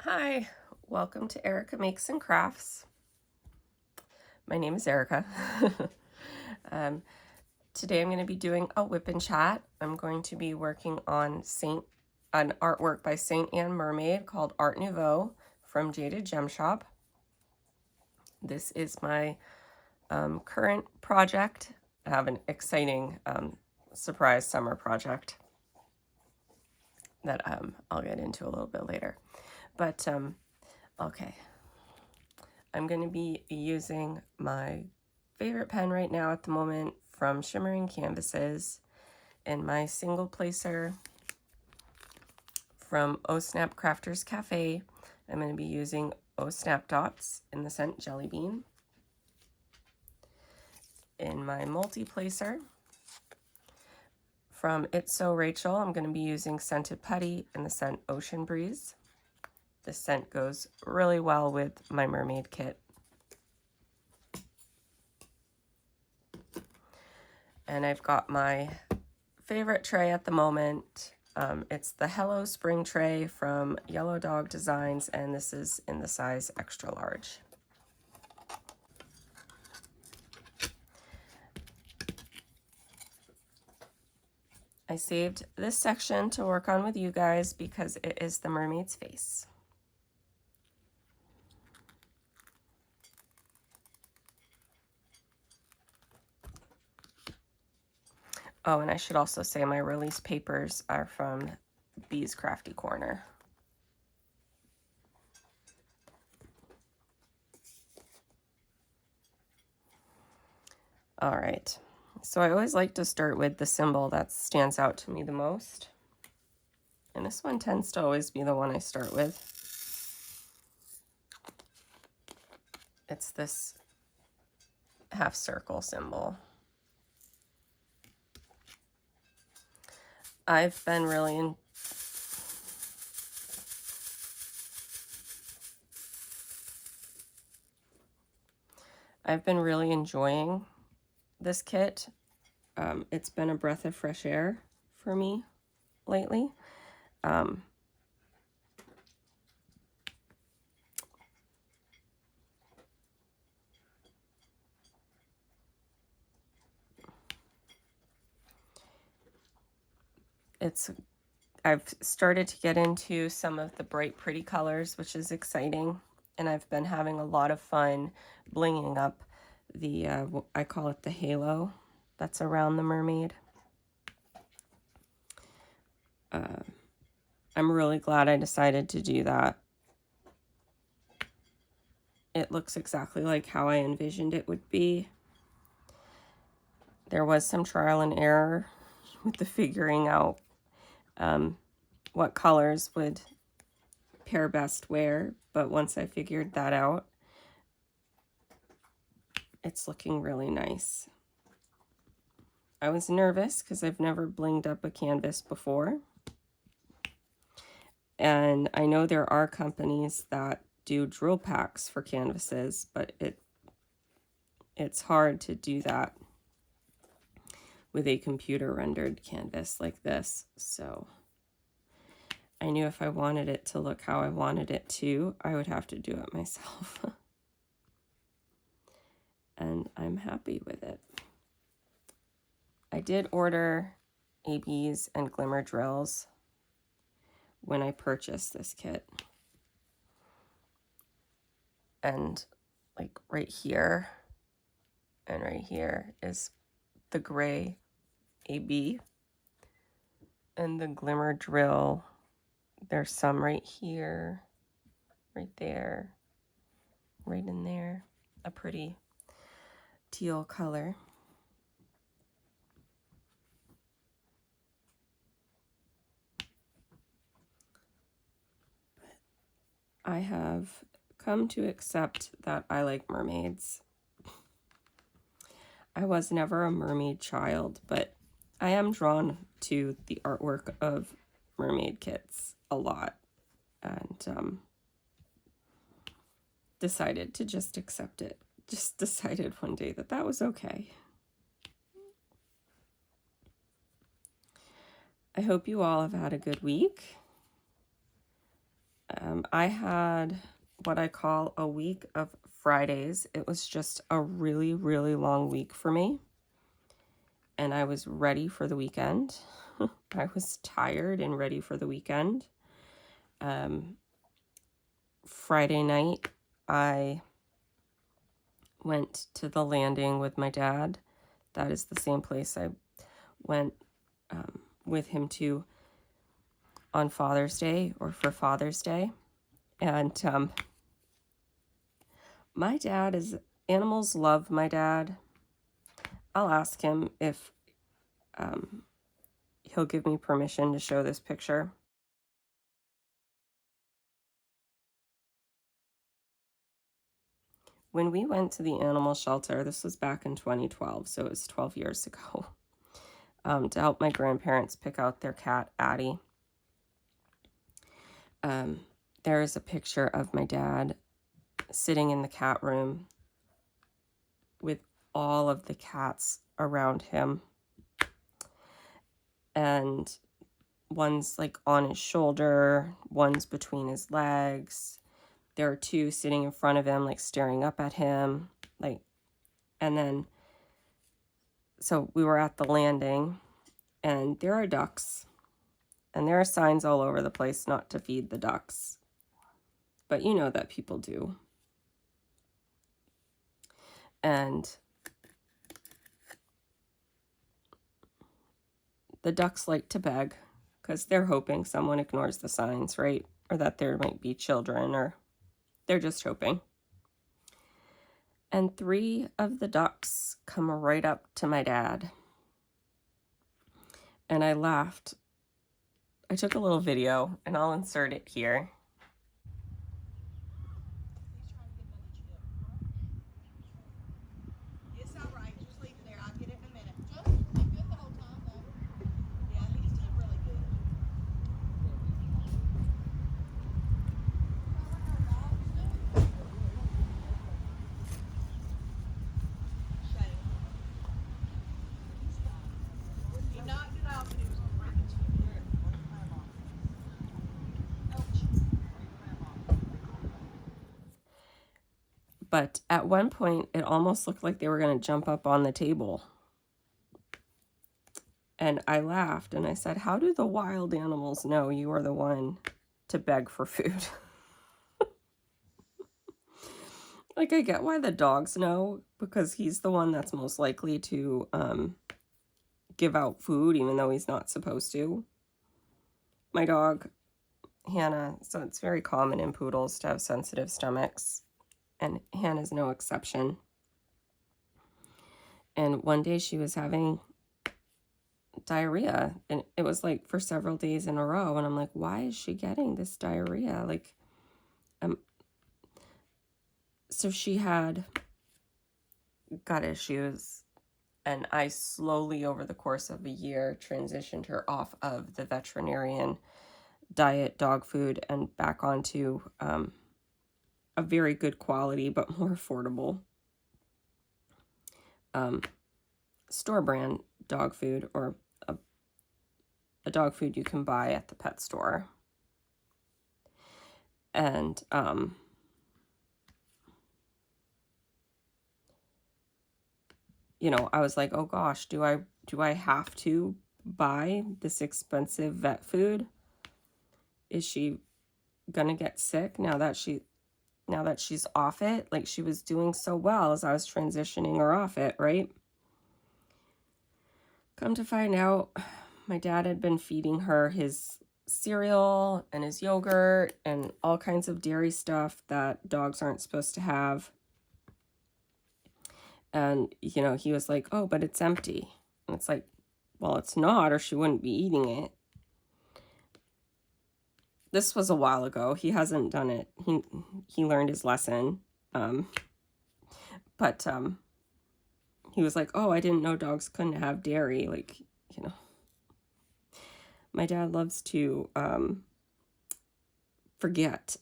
Hi, welcome to Erica Makes and Crafts. My name is Erica. Today I'm going to be doing a WIP and chat. I'm going to be working on an artwork by Saint Anne Mermaid called Art Nouveau from Jaded Gem Shop. This is my current project. I have an exciting surprise summer project that I'll get into a little bit later. But okay, I'm going to be using my favorite pen right now at the moment from Shimmering Canvases and my single placer from Oh Snap Crafters Cafe. I'm going to be using Oh Snap Dots in the scent Jelly Bean. In my multi-placer from It's So Rachel, I'm going to be using Scented Putty in the scent Ocean Breeze. This scent goes really well with my mermaid kit. And I've got my favorite tray at the moment. It's the Hello Spring tray from Yellow Dog Designs, and this is in the size extra large. I saved this section to work on with you guys because it is the mermaid's face. Oh, and I should also say my release papers are from Bee's Crafty Corner. All right, so I always like to start with the symbol that stands out to me the most. And this one tends to always be the one I start with. It's this half circle symbol. I've been really enjoying this kit. It's been a breath of fresh air for me lately. I've started to get into some of the bright, pretty colors, which is exciting. And I've been having a lot of fun blinging up the, I call it the halo that's around the mermaid. I'm really glad I decided to do that. It looks exactly like how I envisioned it would be. There was some trial and error with the figuring out what colors would pair best where, but once I figured that out, it's looking really nice. I was nervous because I've never blinged up a canvas before. And I know there are companies that do drill packs for canvases, but it's hard to do that with a computer rendered canvas like this. So I knew if I wanted it to look how I wanted it to, I would have to do it myself. And I'm happy with it. I did order ABs and glimmer drills when I purchased this kit. And like right here and right here is the gray AB. And the glimmer drill, there's some right here, right there, right in there, a pretty teal color. I have come to accept that I like mermaids. I was never a mermaid child, but I am drawn to the artwork of mermaid kits a lot, and decided to just accept it. Just decided one day that that was okay. I hope you all have had a good week. I had what I call a week of Fridays. It was just a really, really long week for me. And I was ready for the weekend. I was tired and ready for the weekend. Friday night, I went to the landing with my dad. That is the same place I went with him to on Father's Day, or for Father's Day. And my dad is, animals love my dad. I'll ask him if he'll give me permission to show this picture. When we went to the animal shelter, this was back in 2012, so it was 12 years ago, to help my grandparents pick out their cat, Addie. There is a picture of my dad sitting in the cat room with all of the cats around him. And one's like on his shoulder, one's between his legs. There are two sitting in front of him, like staring up at him. And then, so we were at the landing, and there are ducks. And there are signs all over the place not to feed the ducks. But you know that people do. And the ducks like to beg because they're hoping someone ignores the signs, right? Or that there might be children, or they're just hoping. And 3 of the ducks come right up to my dad. And I laughed. I took a little video, and I'll insert it here. But at one point, it almost looked like they were going to jump up on the table. And I laughed, and I said, how do the wild animals know you are the one to beg for food? Like, I get why the dogs know, because he's the one that's most likely to give out food, even though he's not supposed to. My dog, Hannah, so it's very common in poodles to have sensitive stomachs, and Hannah's no exception. And one day she was having diarrhea, and it was like for several days in a row, and I'm like, why is she getting this diarrhea? Like, so she had gut issues, and I slowly, over the course of a year, transitioned her off of the veterinarian diet dog food and back onto a very good quality but more affordable store brand dog food, or a dog food you can buy at the pet store. And you know, I was like, oh gosh, do I have to buy this expensive vet food? Is she gonna get sick now that she's off it? Like, she was doing so well as I was transitioning her off it, right? Come to find out, my dad had been feeding her his cereal and his yogurt and all kinds of dairy stuff that dogs aren't supposed to have. And, you know, he was like, oh, but it's empty. And it's like, well, it's not, or she wouldn't be eating it. This was a while ago. He hasn't done it. He learned his lesson. But he was like, oh, I didn't know dogs couldn't have dairy. Like, you know, my dad loves to forget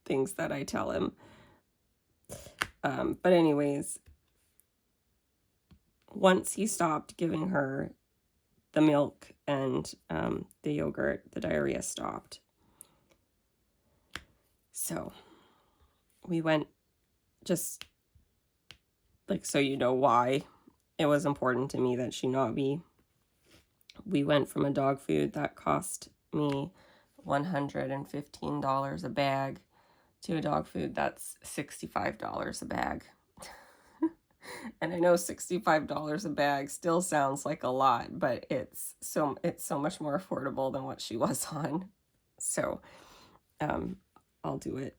things that I tell him. But anyways, once he stopped giving her the milk and the yogurt, the diarrhea stopped. So we went, just like, so you know why it was important to me that she not be. We went from a dog food that cost me $115 a bag to a dog food that's $65 a bag. And I know $65 a bag still sounds like a lot, but it's so much more affordable than what she was on. So I'll do it.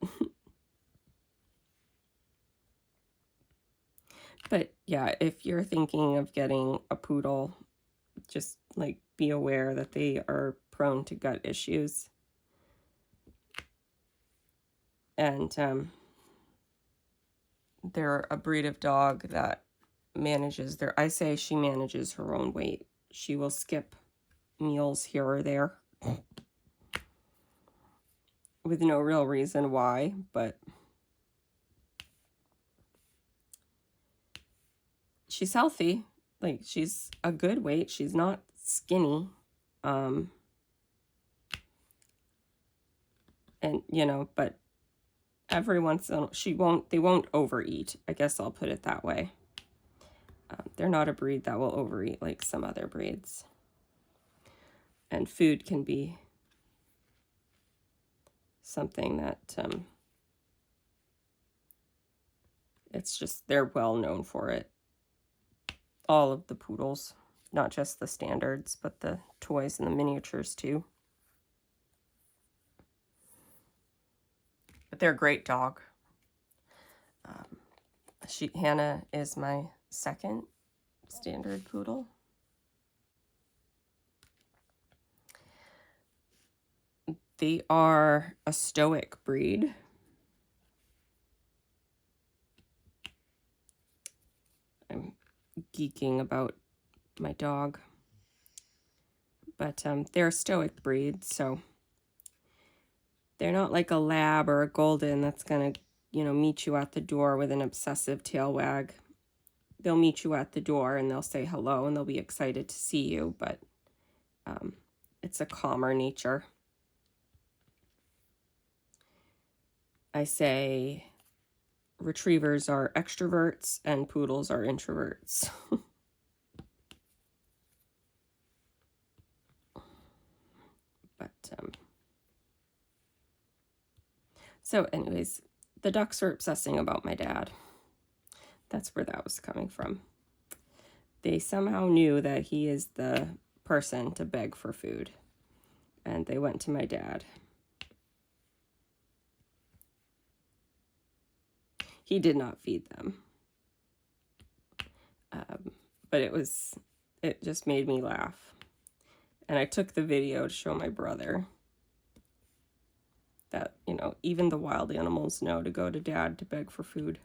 But yeah, if you're thinking of getting a poodle, just like be aware that they are prone to gut issues. And they're a breed of dog that manages their, I say she manages her own weight. She will skip meals here or there with no real reason why, but she's healthy. Like, she's a good weight. She's not skinny. And you know, but every once in a while, they won't overeat. I guess I'll put it that way. They're not a breed that will overeat like some other breeds. And food can be something that it's just, they're well known for it. All of the poodles, not just the standards, but the toys and the miniatures too. But they're a great dog. Hannah is my second standard poodle. They are a stoic breed. I'm geeking about my dog. But they're a stoic breed, so they're not like a lab or a golden that's going to, you know, meet you at the door with an obsessive tail wag. They'll meet you at the door and they'll say hello and they'll be excited to see you, but it's a calmer nature. I say retrievers are extroverts and poodles are introverts. But so anyways, the ducks were obsessing about my dad. That's where that was coming from. They somehow knew that he is the person to beg for food, and they went to my dad. He did not feed them. But it just made me laugh. And I took the video to show my brother that, you know, even the wild animals know to go to dad to beg for food.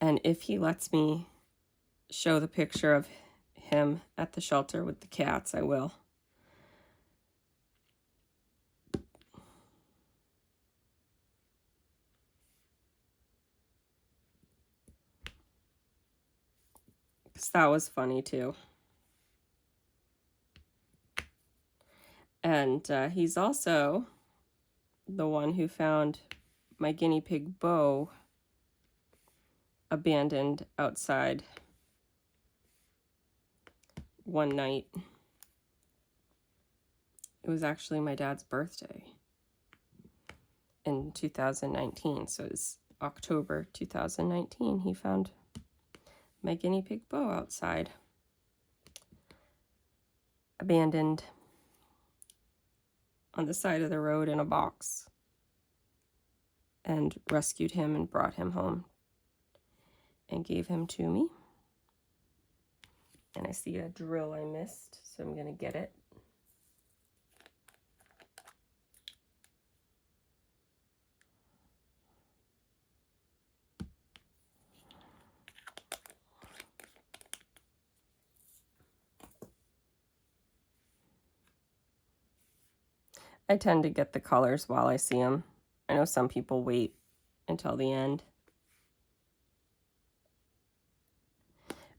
And if he lets me show the picture of him at the shelter with the cats, I will. Because that was funny too. And he's also the one who found my guinea pig Bo abandoned outside one night. It was actually my dad's birthday in 2019. So it was October 2019. He found my guinea pig Bo outside, abandoned on the side of the road in a box, and rescued him and brought him home and gave him to me. And I see a drill I missed, so I'm going to get it. I tend to get the colors while I see them. I know some people wait until the end.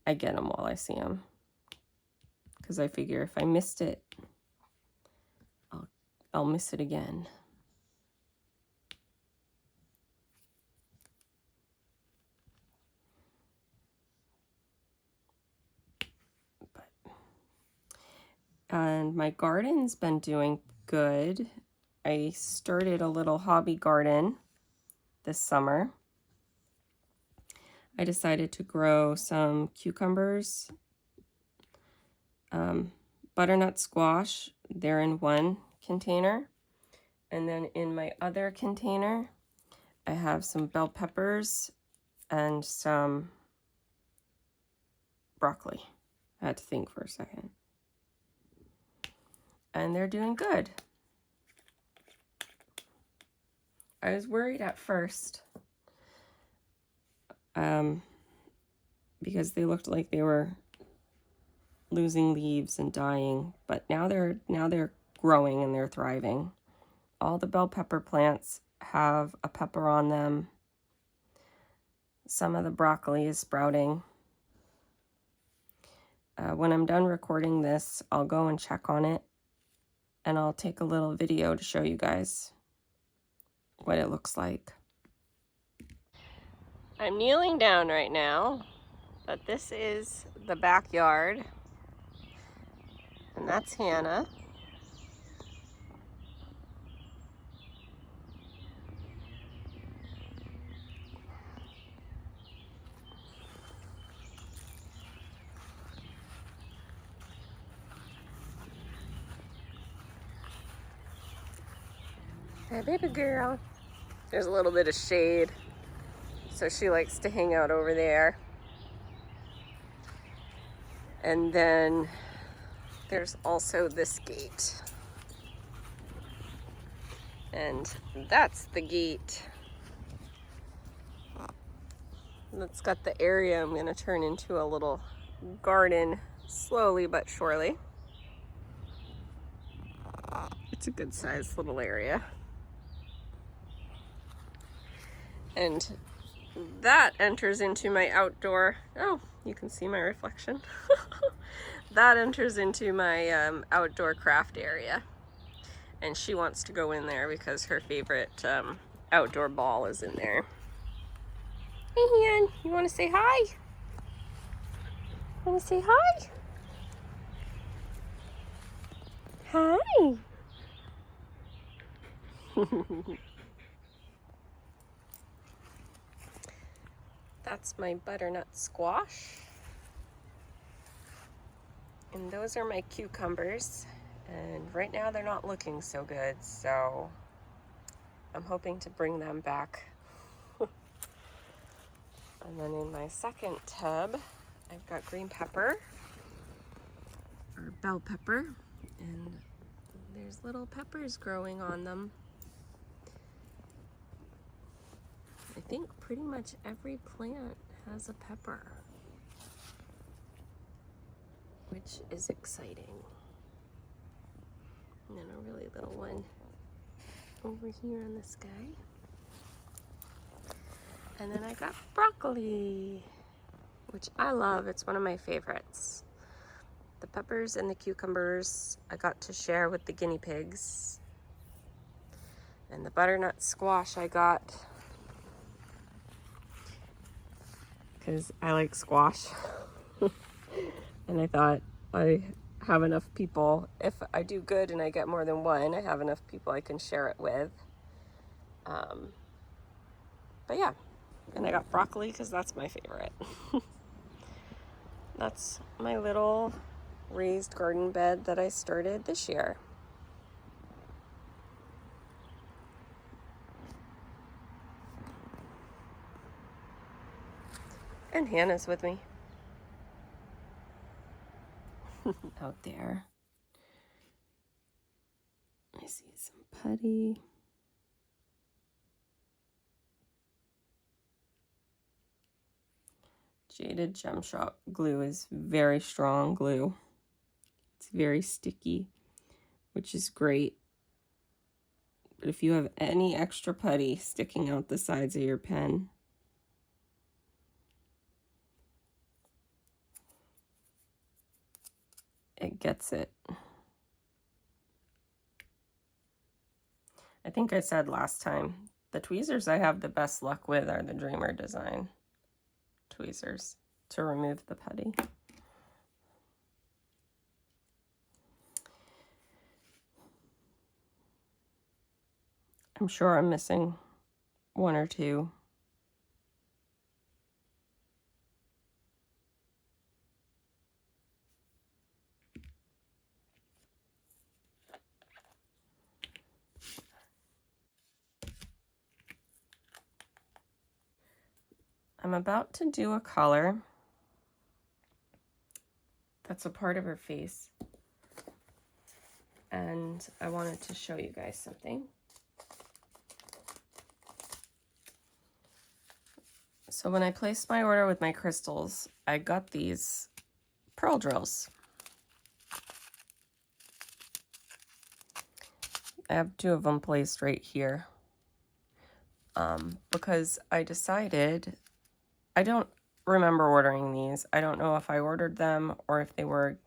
I get them while I see them, because I figure if I missed it, I'll miss it again. And my garden's been doing good. I started a little hobby garden this summer. I decided to grow some cucumbers, butternut squash. They're in one container. And then in my other container, I have some bell peppers and some broccoli. I had to think for a second. And they're doing good. I was worried at first because they looked like they were losing leaves and dying, but now they're growing and they're thriving. All the bell pepper plants have a pepper on them. Some of the broccoli is sprouting. When I'm done recording this, I'll go and check on it, and I'll take a little video to show you guys what it looks like. I'm kneeling down right now, but this is the backyard, and that's Hannah. Hey, baby girl. There's a little bit of shade, so she likes to hang out over there. And then there's also this gate. And that's the gate. That's got the area I'm gonna turn into a little garden slowly but surely. It's a good sized little area. And that enters into my outdoor, oh, you can see my reflection. That enters into my outdoor craft area. And she wants to go in there because her favorite outdoor ball is in there. Hey, Hen, you want to say hi? Want to say hi? Hi. That's my butternut squash. And those are my cucumbers. And right now they're not looking so good, so I'm hoping to bring them back. And then in my second tub, I've got green pepper, or bell pepper, and there's little peppers growing on them. I think pretty much every plant has a pepper, which is exciting. And then a really little one over here in the sky. And then I got broccoli, which I love. It's one of my favorites. The peppers and the cucumbers I got to share with the guinea pigs. And the butternut squash I got because I like squash. And I thought I have enough people. If I do good and I get more than one, I have enough people I can share it with. But yeah, and I got broccoli because that's my favorite. That's my little raised garden bed that I started this year. And Hannah's with me. Out there. I see some putty. Jaded Gem Shop glue is very strong glue. It's very sticky, which is great. But if you have any extra putty sticking out the sides of your pen, it gets it. I think I said last time, the tweezers I have the best luck with are the Dreamer Design tweezers to remove the putty. I'm sure I'm missing one or two. I'm about to do a color that's a part of her face, and I wanted to show you guys something. So when I placed my order with my crystals, I got these pearl drills. I have two of them placed right here because I decided, I don't remember ordering these. I don't know if I ordered them or if they were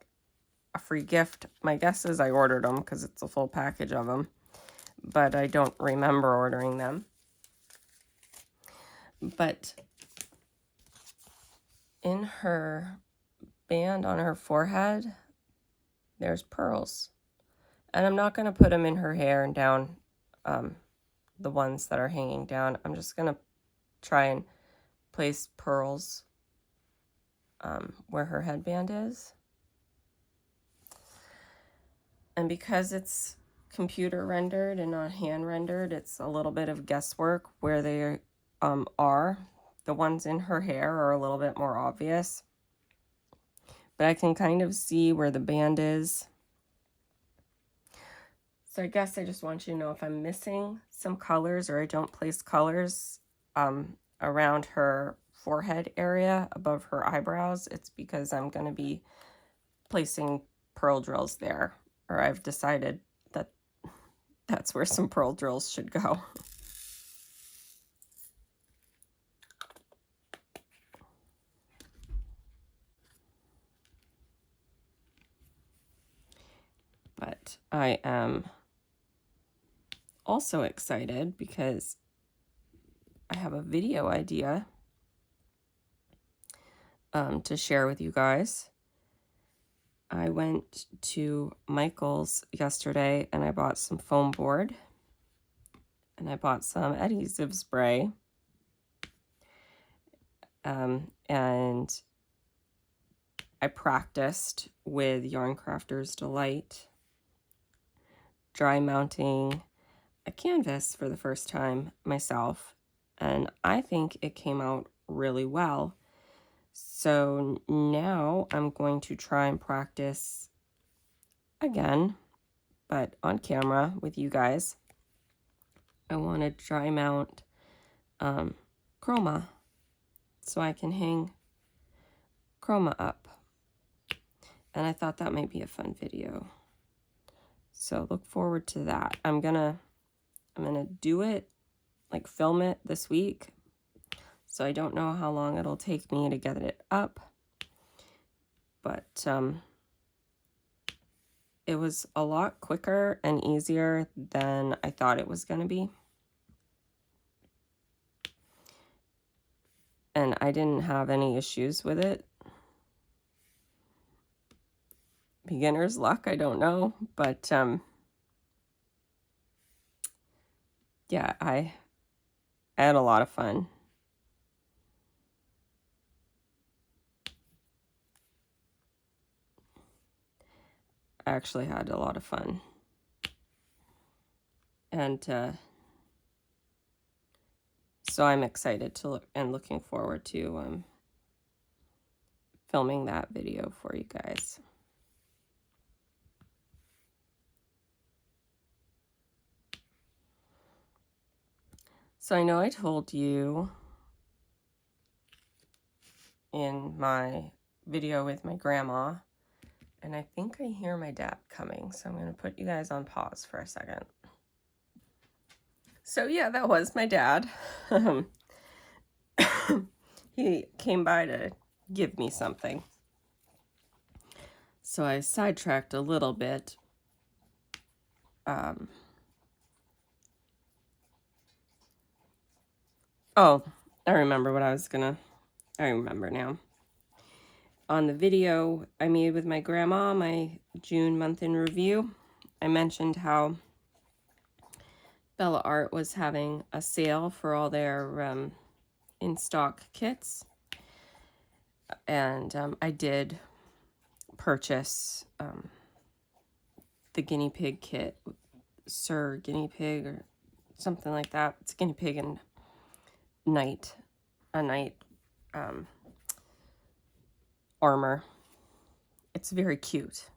a free gift. My guess is I ordered them because it's a full package of them, but I don't remember ordering them. But in her band on her forehead, there's pearls. And I'm not going to put them in her hair and down the ones that are hanging down. I'm just going to try and place pearls where her headband is. And because it's computer rendered and not hand rendered, it's a little bit of guesswork where they are. The ones in her hair are a little bit more obvious, but I can kind of see where the band is. So I guess I just want you to know if I'm missing some colors or I don't place colors around her forehead area above her eyebrows, it's because I'm going to be placing pearl drills there, or I've decided that that's where some pearl drills should go. But I am also excited because I have a video idea to share with you guys. I went to Michael's yesterday and I bought some foam board and I bought some adhesive spray. And I practiced with Yarn Crafter's Delight, dry mounting a canvas for the first time myself, and I think it came out really well. So now I'm going to try and practice again, but on camera with you guys. I want to dry mount chroma so I can hang chroma up. And I thought that might be a fun video. So look forward to that. I'm gonna do it, like film it this week. So I don't know how long it'll take me to get it up. But it was a lot quicker and easier than I thought it was gonna be. And I didn't have any issues with it. Beginner's luck, I don't know, but yeah, I had a lot of fun. I actually had a lot of fun. And so I'm excited to look and looking forward to filming that video for you guys. So I know I told you in my video with my grandma, and I think I hear my dad coming, so I'm going to put you guys on pause for a second. So yeah, that was my dad. He came by to give me something. So I sidetracked a little bit. Oh, I remember what I was gonna, I remember now. On the video I made with my grandma, my June month in review, I mentioned how Bella Art was having a sale for all their in-stock kits. And I did purchase the guinea pig kit, Sir Guinea Pig or something like that. It's guinea pig and a knight armor. It's very cute.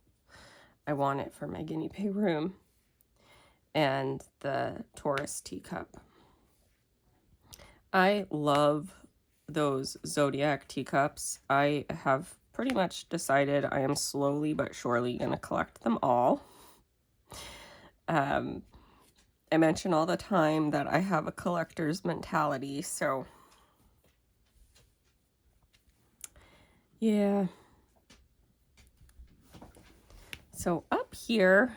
I want it for my guinea pig room. And the Taurus teacup. I love those Zodiac teacups. I have pretty much decided I am slowly but surely going to collect them all. I mention all the time that I have a collector's mentality, so yeah. So up here,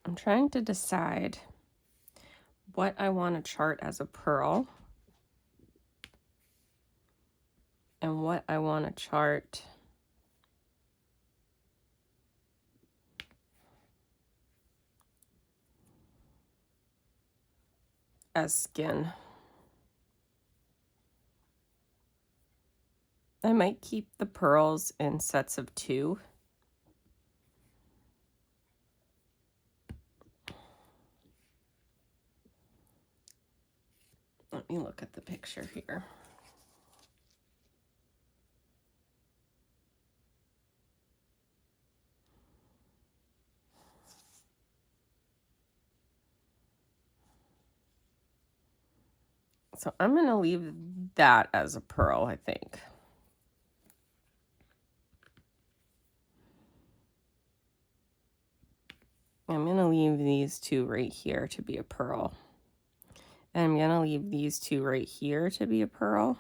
I'm trying to decide what I want to chart as a pearl and what I want to chart as skin. I might keep the pearls in sets of 2. Let me look at the picture here. So I'm going to leave that as a pearl, I think. I'm going to leave these 2 right here to be a pearl. And I'm going to leave these 2 right here to be a pearl.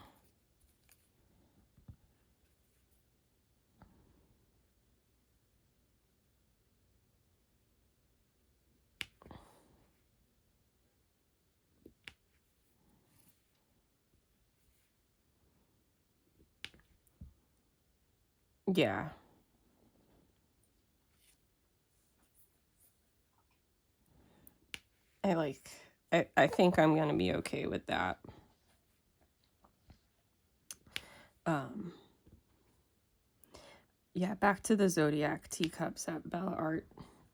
Yeah. I think I'm going to be okay with that. Yeah, back to the Zodiac teacups at Bella Art.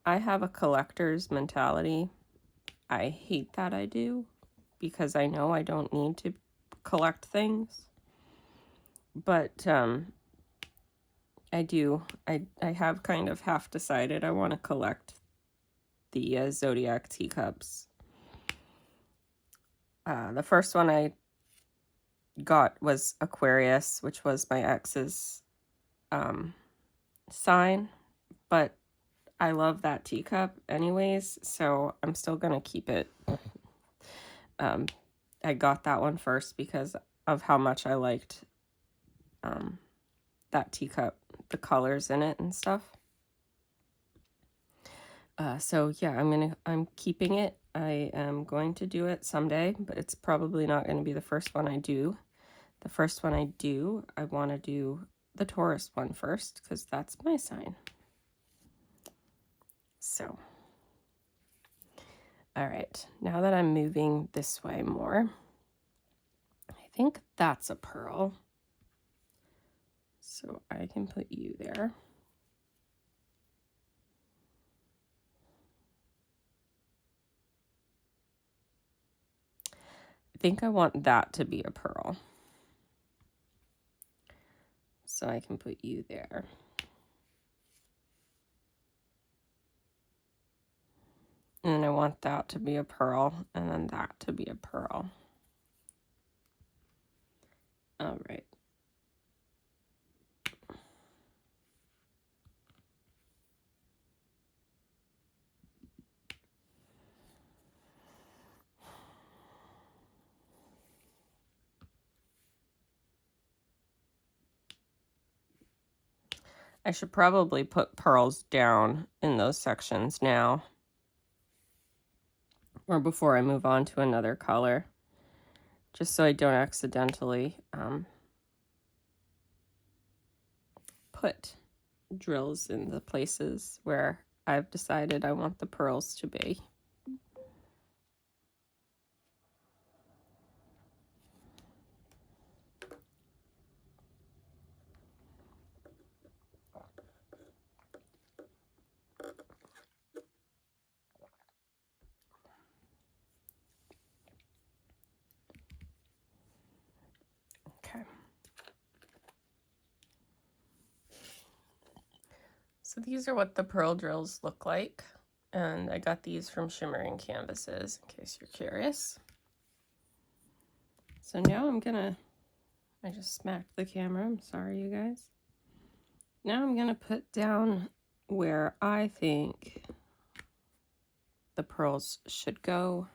I have a collector's mentality. I hate that I do, because I know I don't need to collect things. But I do. I have kind of half decided I want to collect the Zodiac teacups. The first one I got was Aquarius, which was my ex's sign, but I love that teacup anyways, so I'm still gonna keep it. I got that one first because of how much I liked that teacup, the colors in it and stuff. So yeah, I'm keeping it. I am going to do it someday, but it's probably not going to be the first one I do. The first one I do, I want to do the Taurus one first, because that's my sign. So, all right, now that I'm moving this way more, I think that's a pearl. So I can put you there. I think I want that to be a pearl. So I can put you there. And then I want that to be a pearl, and then that to be a pearl. All right. I should probably put pearls down in those sections now, or before I move on to another color. just so I don't accidentally put drills in the places where I've decided I want the pearls to be. Okay. So these are what the pearl drills look like, and I got these from Shimmering Canvases, in case you're curious. So now I just smacked the camera, I'm sorry you guys. Now I'm gonna put down where I think the pearls should go.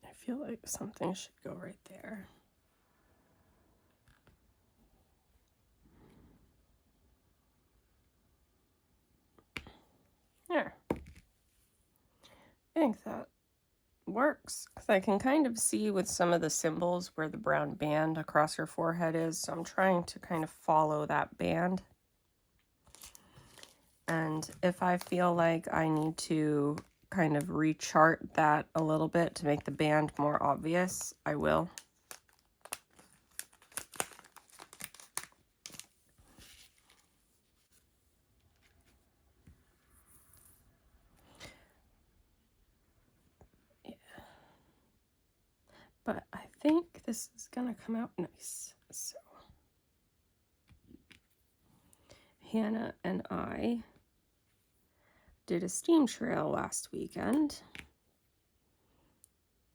I feel like something should go right there. There. I think that works, because I can kind of see with some of the symbols where the brown band across her forehead is, so I'm trying to kind of follow that band. And if I feel like I need to kind of rechart that a little bit to make the band more obvious, I will. Yeah. But I think this is gonna come out nice. So Hannah and I did a steam trail last weekend,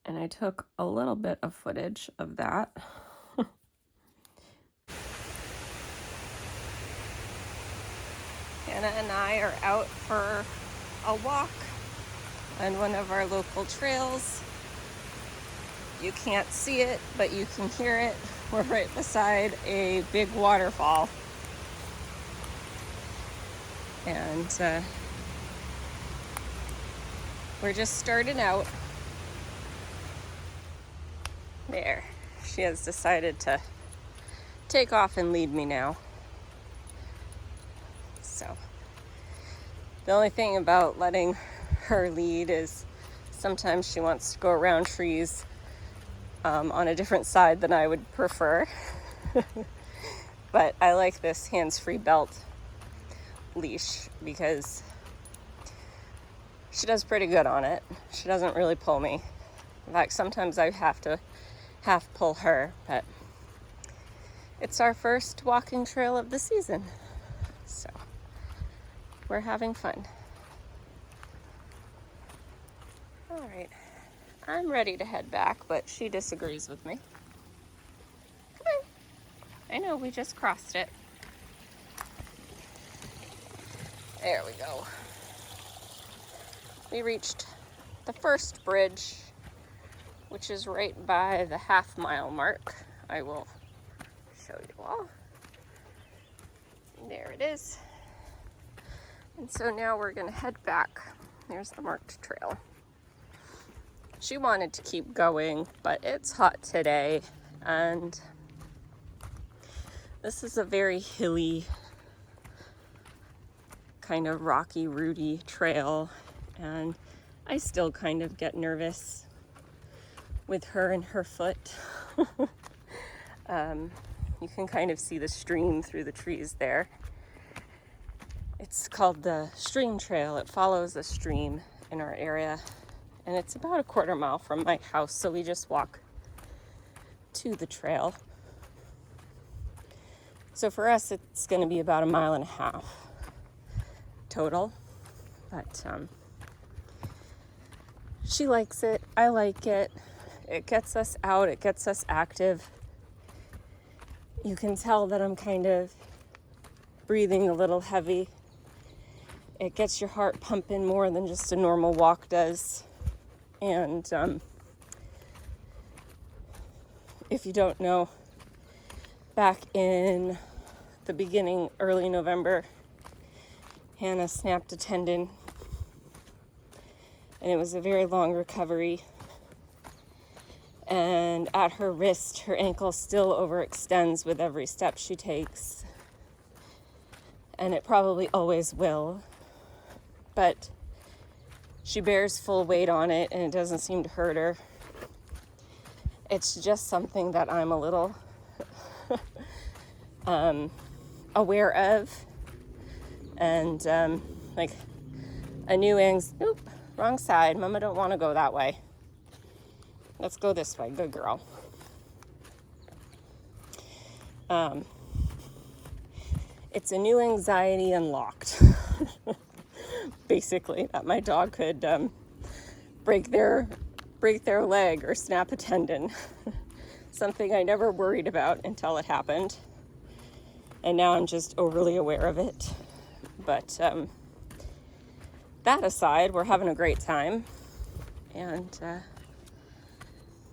and I took a little bit of footage of that. Hannah and I are out for a walk on one of our local trails. You can't see it, but you can hear it. We're right beside a big waterfall. And we're just starting out. There, she has decided to take off and lead me now. So the only thing about letting her lead is sometimes she wants to go around trees on a different side than I would prefer. But I like this hands-free belt leash because she does pretty good on it. She doesn't really pull me. In fact, sometimes I have to half pull her, but it's our first walking trail of the season, so we're having fun. All right, I'm ready to head back, but she disagrees with me. Come on. I know, we just crossed it. There we go. We reached the first bridge, which is right by the half-mile mark. I will show you all. There it is. And so now we're gonna head back. There's the marked trail. She wanted to keep going, but it's hot today, and this is a very hilly, kind of rocky, rooty trail, and I still kind of get nervous with her and her foot. You can kind of see the stream through the trees there. It's called the Stream Trail. It follows a stream in our area, and it's about a quarter mile from my house, so we just walk to the trail. So for us, it's going to be about 1.5 miles total. But she likes it. I like it. It gets us out. It gets us active. You can tell that I'm kind of breathing a little heavy. It gets your heart pumping more than just a normal walk does. And if you don't know, back in the beginning, early November, Hannah snapped a tendon, and it was a very long recovery. And at her wrist, her ankle still overextends with every step she takes. And it probably always will. But she bears full weight on it, and it doesn't seem to hurt her. It's just something that I'm a little aware of. And like a new oop, wrong side. Mama don't want to go that way. Let's go this way. Good girl. It's a new anxiety unlocked. Basically, that my dog could break their leg or snap a tendon. Something I never worried about until it happened. And now I'm just overly aware of it. But that aside, we're having a great time. And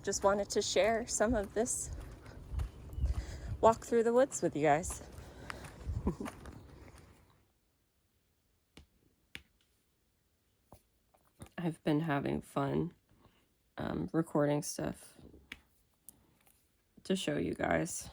just wanted to share some of this walk through the woods with you guys. I've been having fun recording stuff to show you guys.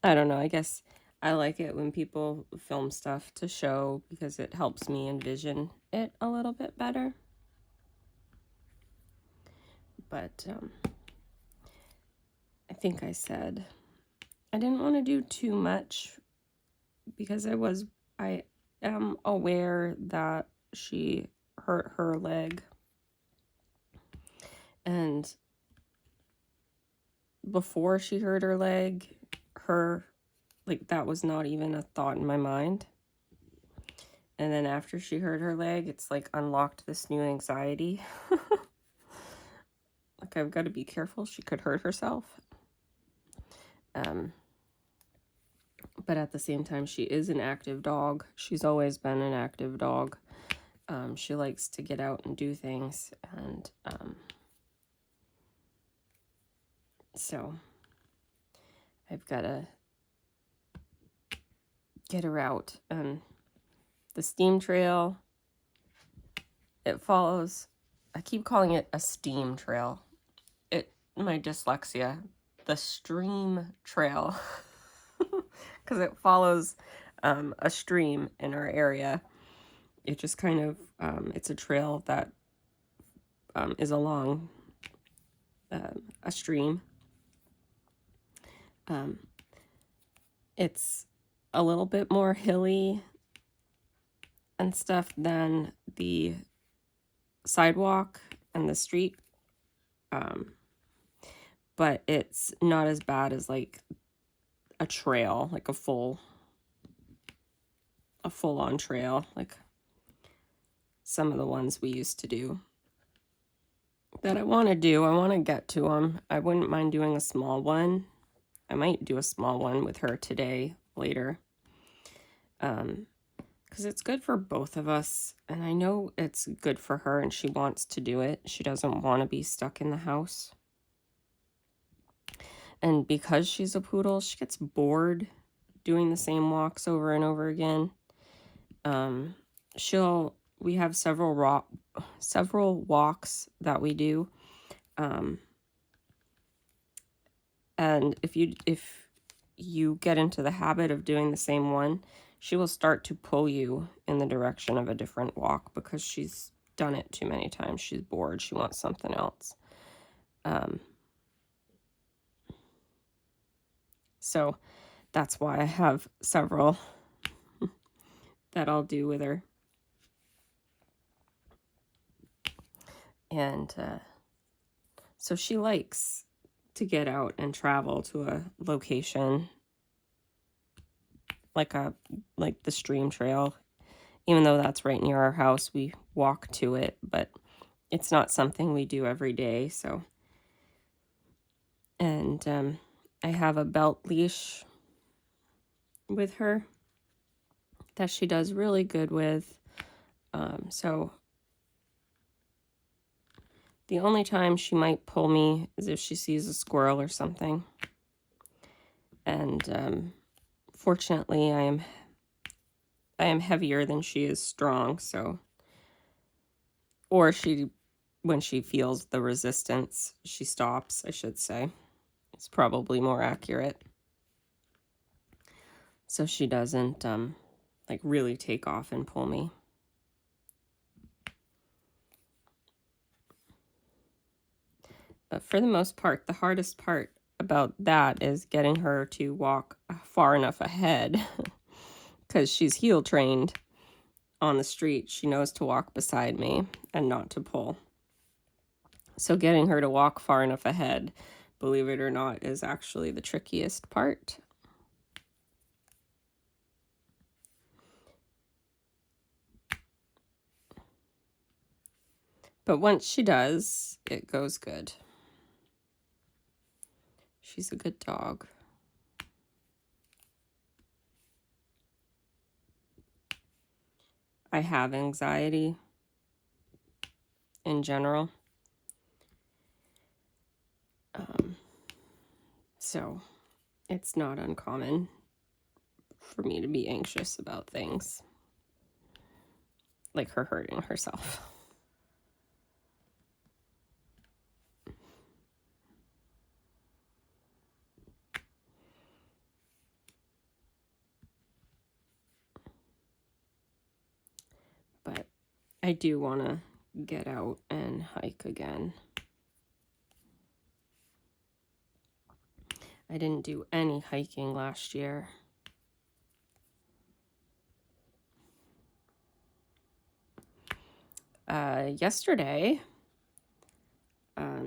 I don't know, I guess I like it when people film stuff to show because it helps me envision it a little bit better. But I think I said I didn't want to do too much because I am aware that she hurt her leg. And before she hurt her leg, that was not even a thought in my mind. And then after she hurt her leg, it's like unlocked this new anxiety. Like, I've got to be careful. She could hurt herself. But at the same time, she is an active dog. She's always been an active dog. She likes to get out and do things. And so I've got to get her out. And the steam trail, it follows, I keep calling it a steam trail. My dyslexia, the stream trail, because it follows a stream in our area. It just kind of, it's a trail that is along a stream. It's a little bit more hilly and stuff than the sidewalk and the street. But it's not as bad as like a trail, like a full-on trail, like some of the ones we used to do that I want to do. I want to get to them. I wouldn't mind doing a small one. I might do a small one with her today, later. Because it's good for both of us. And I know it's good for her and she wants to do it. She doesn't want to be stuck in the house. And because she's a poodle, she gets bored doing the same walks over and over again. We have several walks that we do. And if you get into the habit of doing the same one, she will start to pull you in the direction of a different walk because she's done it too many times. She's bored. She wants something else. So that's why I have several that I'll do with her. And so she likes to get out and travel to a location like the stream trail. Even though that's right near our house, we walk to it, but it's not something we do every day. So, and I have a belt leash with her that she does really good with. So the only time she might pull me is if she sees a squirrel or something. And fortunately, I am heavier than she is strong, so, or when she feels the resistance, she stops, I should say. It's probably more accurate. So she doesn't like really take off and pull me. But for the most part, the hardest part about that is getting her to walk far enough ahead because she's heel trained on the street. She knows to walk beside me and not to pull. So getting her to walk far enough ahead, believe it or not, is actually the trickiest part. But once she does, it goes good. She's a good dog. I have anxiety in general. So it's not uncommon for me to be anxious about things like her hurting herself. But I do want to get out and hike again. I didn't do any hiking last year. Yesterday,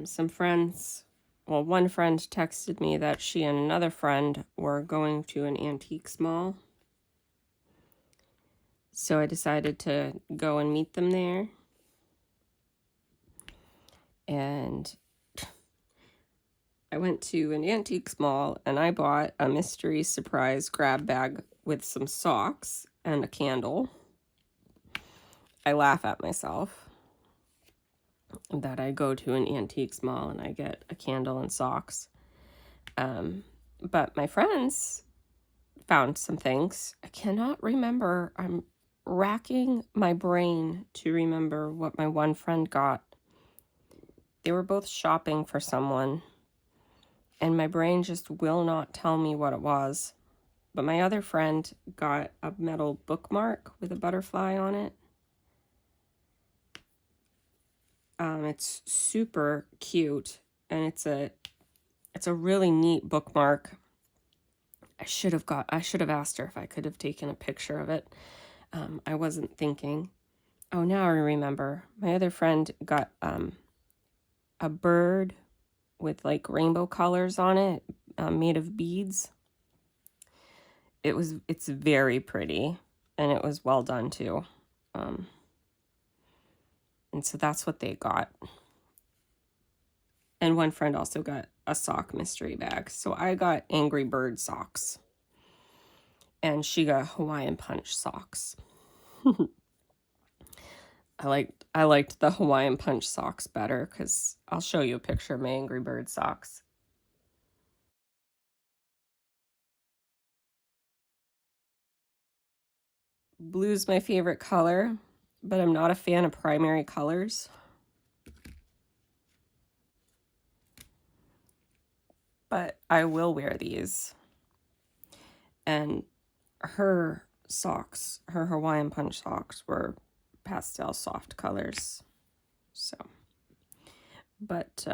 some friends, well, one friend texted me that she and another friend were going to an antiques mall. So I decided to go and meet them there. And I went to an antiques mall and I bought a mystery surprise grab bag with some socks and a candle. I laugh at myself that I go to an antiques mall and I get a candle and socks. But my friends found some things. I cannot remember. I'm racking my brain to remember what my one friend got. They were both shopping for someone, and my brain just will not tell me what it was. But my other friend got a metal bookmark with a butterfly on it. It's super cute, and it's a really neat bookmark. I should have asked her if I could have taken a picture of it. I wasn't thinking. Oh, now I remember. My other friend got a bird with like rainbow colors on it, made of beads. It's very pretty, and it was well done too. And so that's what they got. And one friend also got a sock mystery bag. So I got Angry Bird socks. And she got Hawaiian Punch socks. I liked the Hawaiian Punch socks better because I'll show you a picture of my Angry Bird socks. Blue's my favorite color, but I'm not a fan of primary colors. But I will wear these. And her socks, her Hawaiian Punch socks, were pastel soft colors. So, but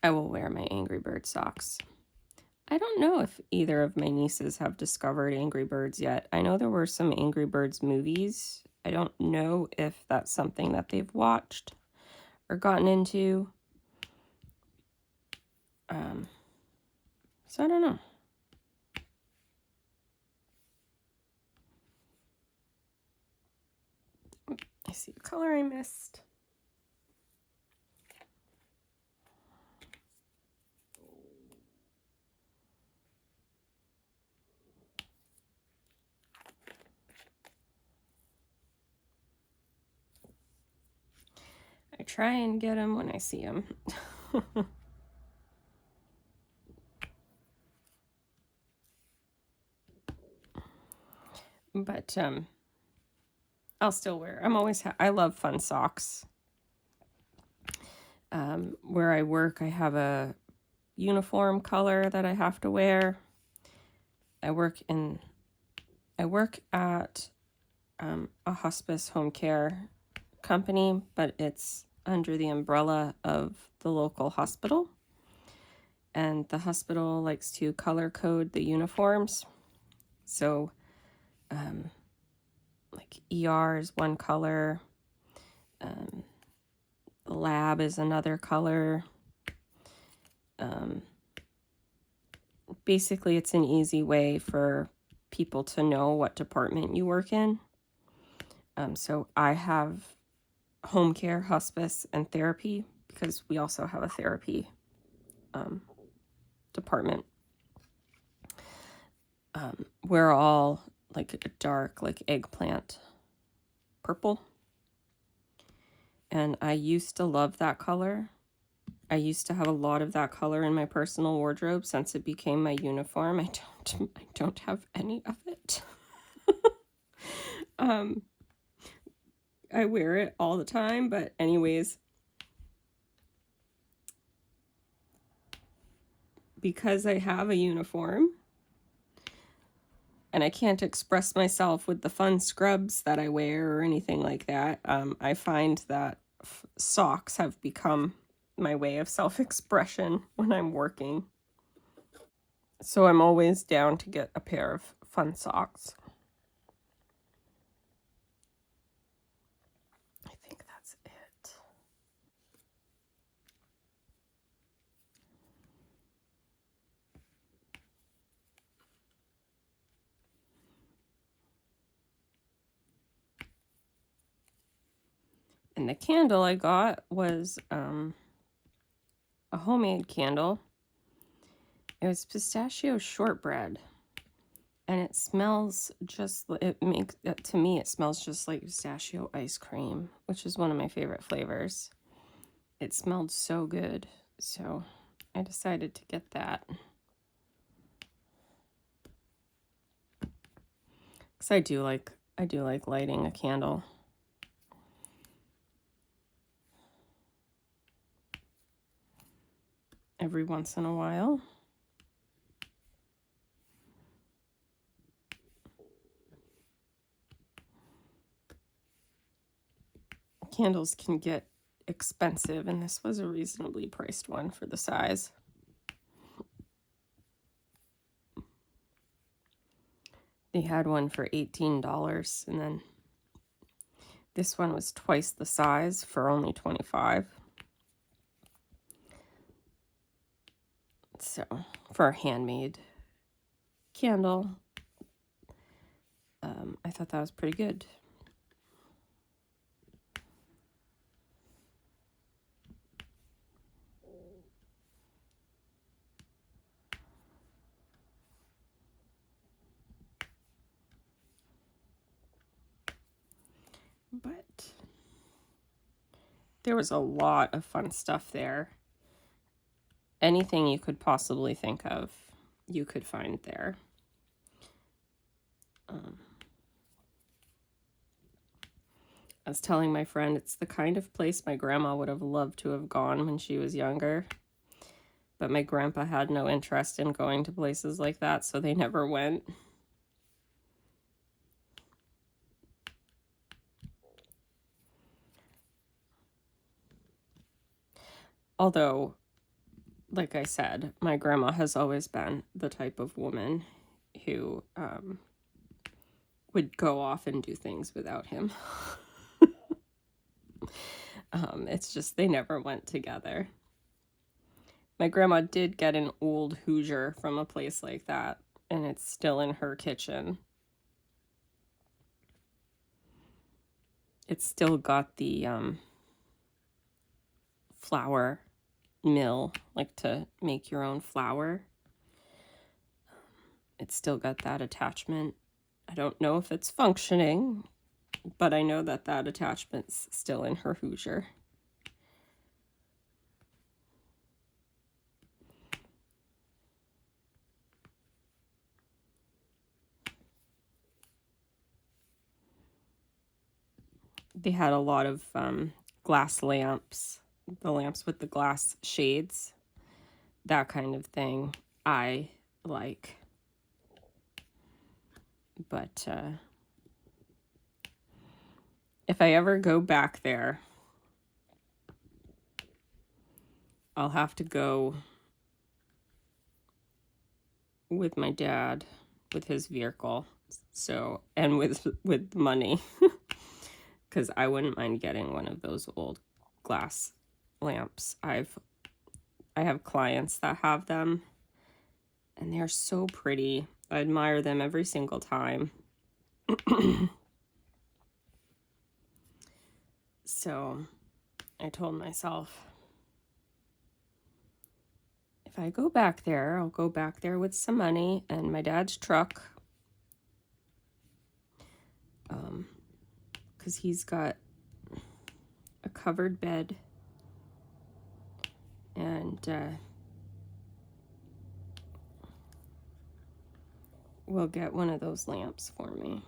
I will wear my Angry Bird socks. I don't know if either of my nieces have discovered Angry Birds yet. I know there were some Angry Birds movies. I don't know if that's something that they've watched or gotten into. So I don't know. I see a color I missed. I try and get them when I see them. But I'll still wear. I love fun socks. Where I work, I have a uniform color that I have to wear. I work at a hospice home care company, but it's under the umbrella of the local hospital. And the hospital likes to color code the uniforms. So, like ER is one color, the lab is another color. Basically, it's an easy way for people to know what department you work in. So I have home care, hospice, and therapy because we also have a therapy department. We're all like a dark, like eggplant purple. And I used to love that color. I used to have a lot of that color in my personal wardrobe. Since it became my uniform, I don't have any of it. I wear it all the time, but anyways, because I have a uniform and I can't express myself with the fun scrubs that I wear or anything like that, I find that socks have become my way of self-expression when I'm working. So I'm always down to get a pair of fun socks. I think that's it. And the candle I got was a homemade candle. It was pistachio shortbread. And it smells just, to me, it smells just like pistachio ice cream, which is one of my favorite flavors. It smelled so good, so I decided to get that. Because I do like lighting a candle. Every once in a while. Candles can get expensive, and this was a reasonably priced one for the size. They had one for $18, and then this one was twice the size for only $25. So, for a handmade candle, I thought that was pretty good. But there was a lot of fun stuff there. Anything you could possibly think of, you could find there. I was telling my friend it's the kind of place my grandma would have loved to have gone when she was younger. But my grandpa had no interest in going to places like that, so they never went. Although like I said, my grandma has always been the type of woman who would go off and do things without him. It's just they never went together. My grandma did get an old Hoosier from a place like that, and it's still in her kitchen. It's still got the flour mill, like to make your own flour. It's still got that attachment. I don't know if it's functioning, but I know that that attachment's still in her Hoosier. They had a lot of glass lamps, the lamps with the glass shades, that kind of thing I like. But if I ever go back there, I'll have to go with my dad, with his vehicle, so, and with money, because I wouldn't mind getting one of those old glass lamps. I have clients that have them, and they're so pretty. I admire them every single time. So I told myself, if I go back there, I'll go back there with some money and my dad's truck. Because he's got a covered bed, and we'll get one of those lamps for me.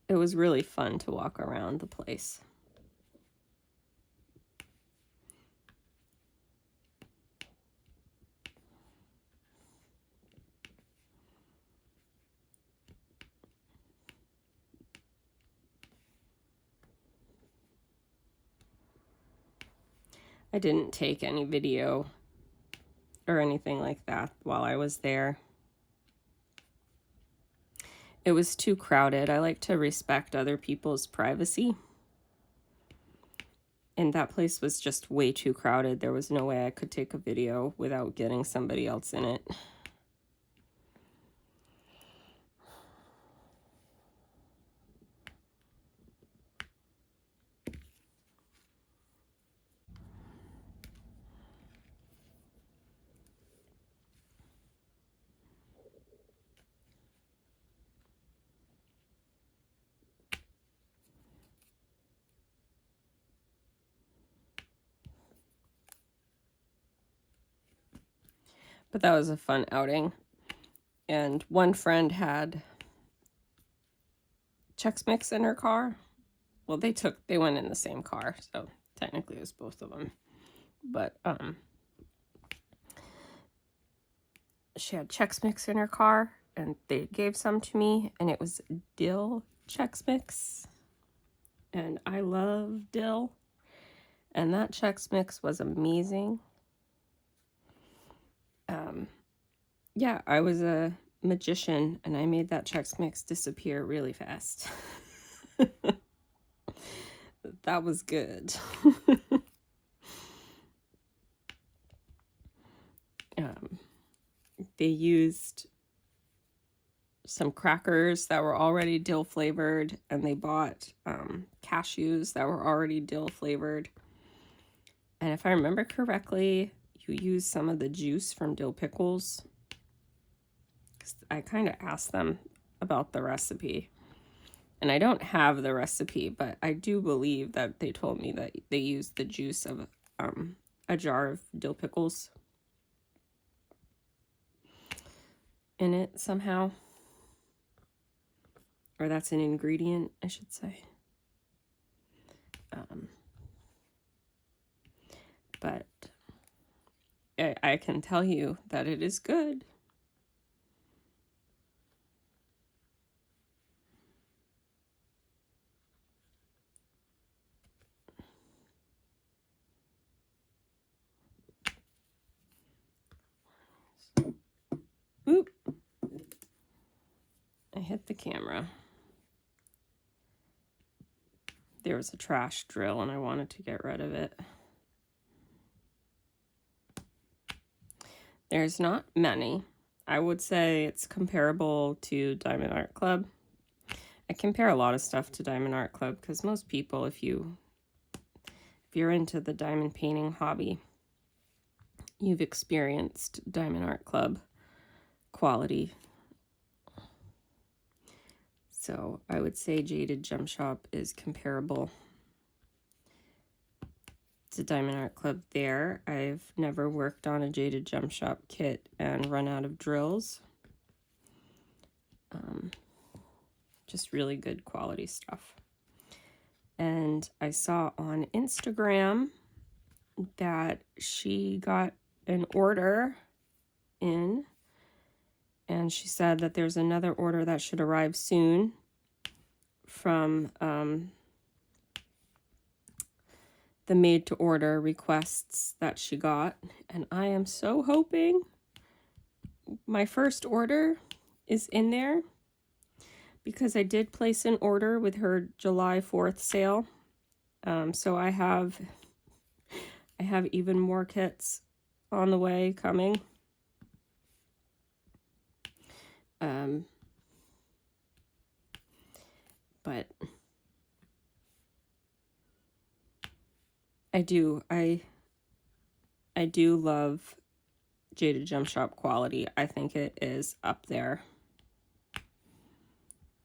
It was really fun to walk around the place. I didn't take any video or anything like that while I was there. It was too crowded. I like to respect other people's privacy. And that place was just way too crowded. There was no way I could take a video without getting somebody else in it. But that was a fun outing. And one friend had Chex Mix in her car. Well, they went in the same car, so technically it was both of them. But she had Chex Mix in her car, and they gave some to me, and it was dill Chex Mix. And I love dill. And that Chex Mix was amazing. Yeah, I was a magician, and I made that Chex Mix disappear really fast. That was good. They used some crackers that were already dill flavored, and they bought cashews that were already dill flavored. And if I remember correctly, you use some of the juice from dill pickles. I kind of asked them about the recipe, and I don't have the recipe, but I do believe that they told me that they used the juice of a jar of dill pickles in it somehow, or that's an ingredient, I should say. But I can tell you that it is good. hit the camera. There was a trash drill and I wanted to get rid of it. There's not many. I would say it's comparable to Diamond Art Club. I compare a lot of stuff to Diamond Art Club because most people, if you're into the diamond painting hobby, you've experienced Diamond Art Club quality. So I would say Jaded Gem Shop is comparable to Diamond Art Club there. I've never worked on a Jaded Gem Shop kit and run out of drills. Just really good quality stuff. And I saw on Instagram that she got an order in, and she said that there's another order that should arrive soon from the made-to-order requests that she got. And I am so hoping my first order is in there, because I did place an order with her July 4th sale. So I have even more kits on the way coming. But I do love Jaded Gem Shop quality. I think it is up there.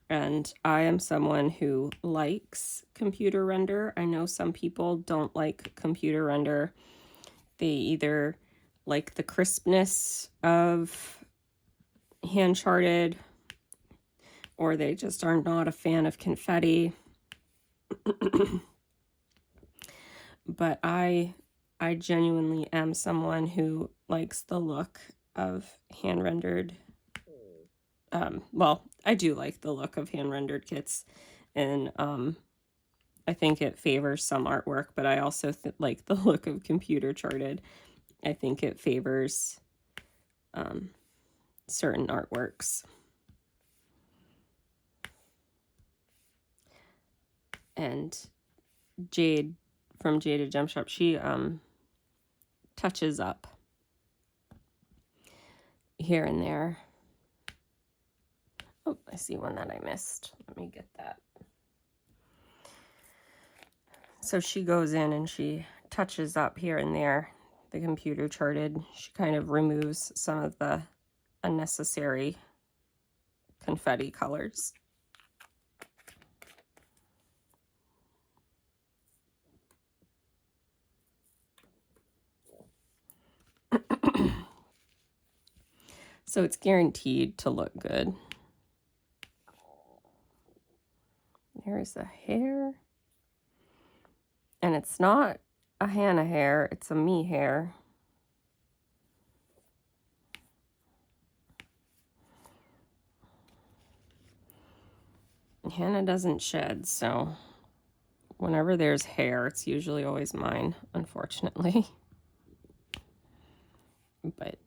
And I am someone who likes computer render. I know some people don't like computer render. They either like the crispness of hand charted, or they just are not a fan of confetti. But I genuinely am someone who likes the look of hand rendered. Well, I do like the look of hand rendered kits, and I think it favors some artwork, but I also like the look of computer charted. I think it favors certain artworks. And Jade from Jaded Gem Shop, she touches up here and there. Oh, I see one that I missed. Let me get that. So she goes in and she touches up here and there the computer charted. She kind of removes some of the unnecessary confetti colors. So it's guaranteed to look good. There's a hair. And it's not a Hannah hair, it's a me hair. Hannah doesn't shed, so whenever there's hair, it's usually always mine, unfortunately. But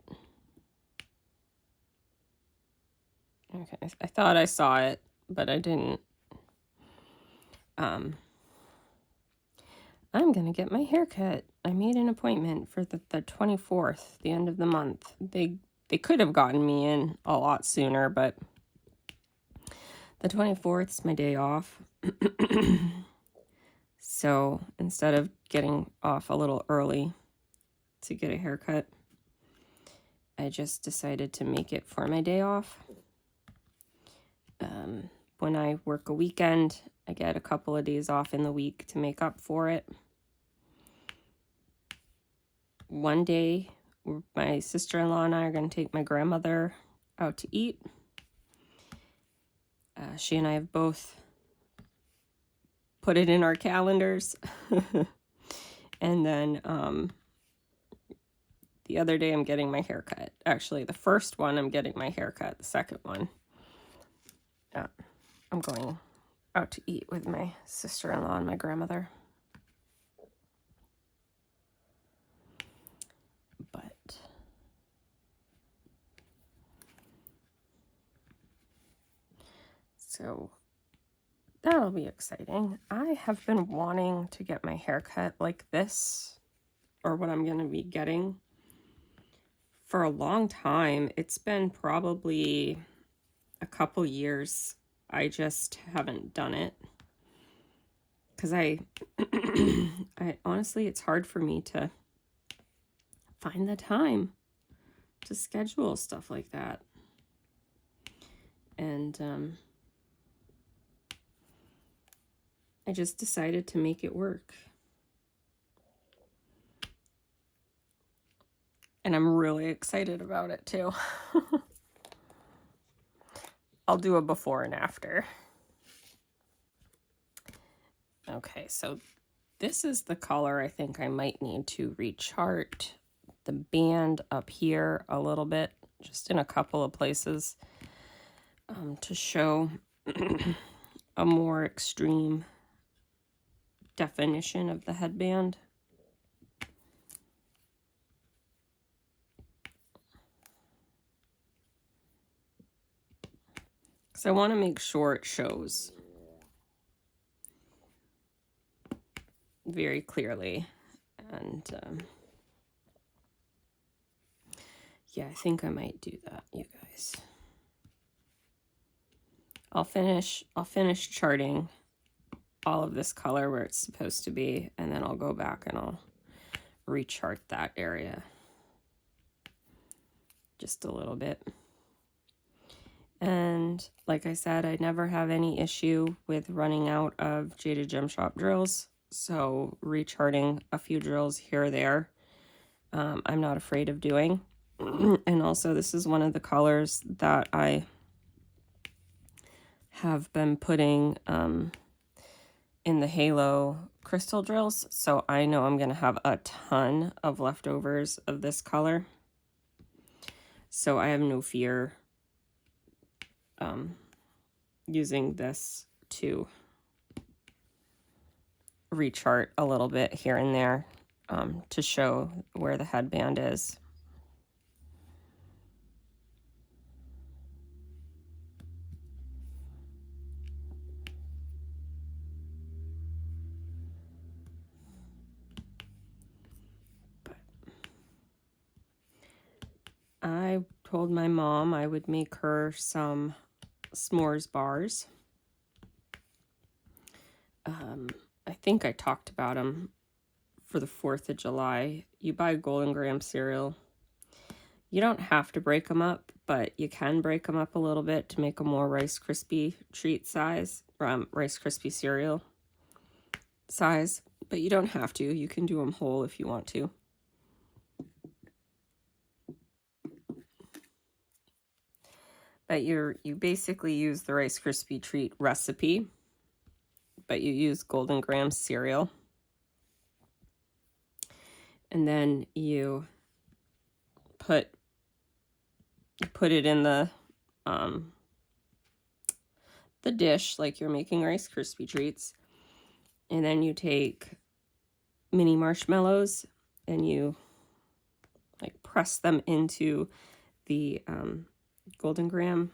okay, I thought I saw it, but I didn't. I'm gonna get my hair cut. I made an appointment for the 24th, the end of the month. They could have gotten me in a lot sooner, but the 24th is my day off. So instead of getting off a little early to get a haircut, I just decided to make it for my day off. When I work a weekend, I get a couple of days off in the week to make up for it. One day, my sister-in-law and I are going to take my grandmother out to eat. She and I have both put it in our calendars. And then the other day I'm getting my hair cut. Actually, the first one I'm getting my hair cut. The second one, I'm going out to eat with my sister-in-law and my grandmother. But So that'll be exciting. I have been wanting to get my hair cut like this, or what I'm going to be getting, for a long time. It's been probably a couple years. I just haven't done it because I honestly, it's hard for me to find the time to schedule stuff like that. And I just decided to make it work. And I'm really excited about it too. I'll do a before and after. Okay, so this is the color I think I might need to rechart the band up here a little bit, just in a couple of places, to show a more extreme definition of the headband. So I want to make sure it shows very clearly. And yeah, I think I might do that, you guys. I'll finish charting all of this color where it's supposed to be, and then I'll go back and I'll rechart that area just a little bit. And like I said, I never have any issue with running out of Jaded Gem Shop drills, so recharting a few drills here or there, I'm not afraid of doing. And also, this is one of the colors that I have been putting in the halo crystal drills, so I know I'm going to have a ton of leftovers of this color, so I have no fear using this to rechart a little bit here and there, to show where the headband is. I told my mom I would make her some s'mores bars. I think I talked about them for the 4th of July. You buy Golden Graham cereal. You don't have to break them up, but you can break them up a little bit to make a more Rice Krispie treat size, Rice Krispie cereal size, but you don't have to. You can do them whole if you want to. But you basically use the Rice Krispie treat recipe, but you use Golden Graham cereal. And then you put it in the dish like you're making Rice Krispie treats. And then you take mini marshmallows and you like press them into the Golden Graham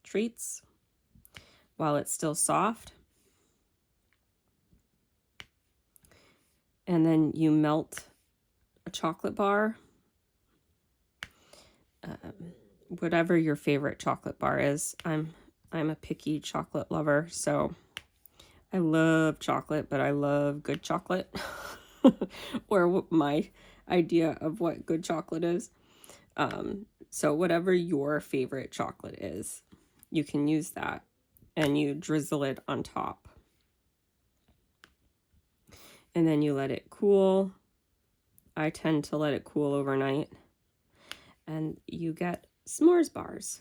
treats while it's still soft. And then you melt a chocolate bar, whatever your favorite chocolate bar is. I'm a picky chocolate lover, so I love chocolate, but I love good chocolate, or my idea of what good chocolate is. So whatever your favorite chocolate is, you can use that, and you drizzle it on top. And then you let it cool. I tend to let it cool overnight. And you get s'mores bars.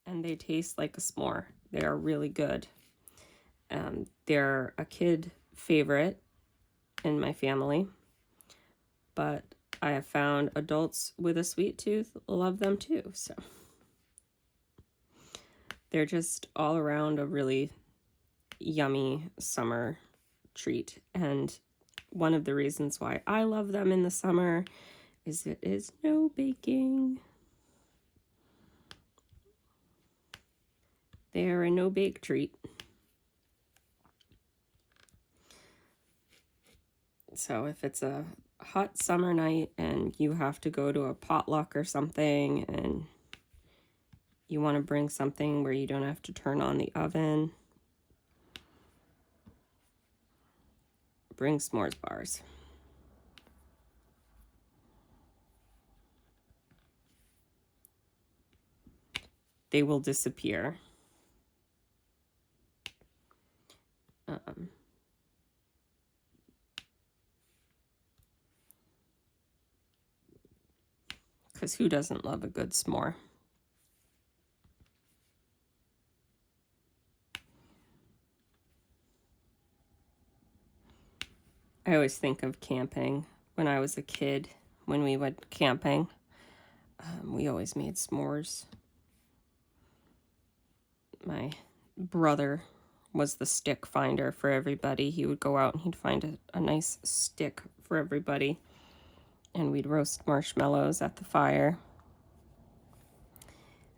And they taste like a s'more. They are really good. They're a kid favorite in my family, but I have found adults with a sweet tooth love them too. So they're just all around a really yummy summer treat. And one of the reasons why I love them in the summer is it is no baking. They are a no-bake treat. So if it's a hot summer night and you have to go to a potluck or something and you want to bring something where you don't have to turn on the oven, bring s'mores bars. They will disappear. Because who doesn't love a good s'more? I always think of camping when I was a kid. When we went camping, we always made s'mores. My brother was the stick finder for everybody. He would go out and he'd find a nice stick for everybody. And we'd roast marshmallows at the fire.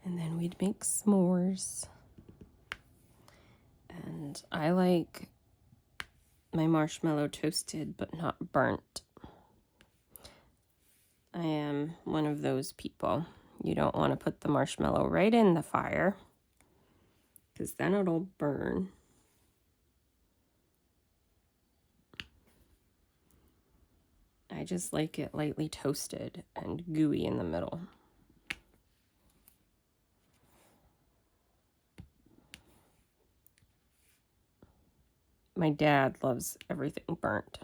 And then we'd make s'mores. And I like my marshmallow toasted but not burnt. I am one of those people. You don't want to put the marshmallow right in the fire because then it'll burn. I just like it lightly toasted and gooey in the middle. My dad loves everything burnt.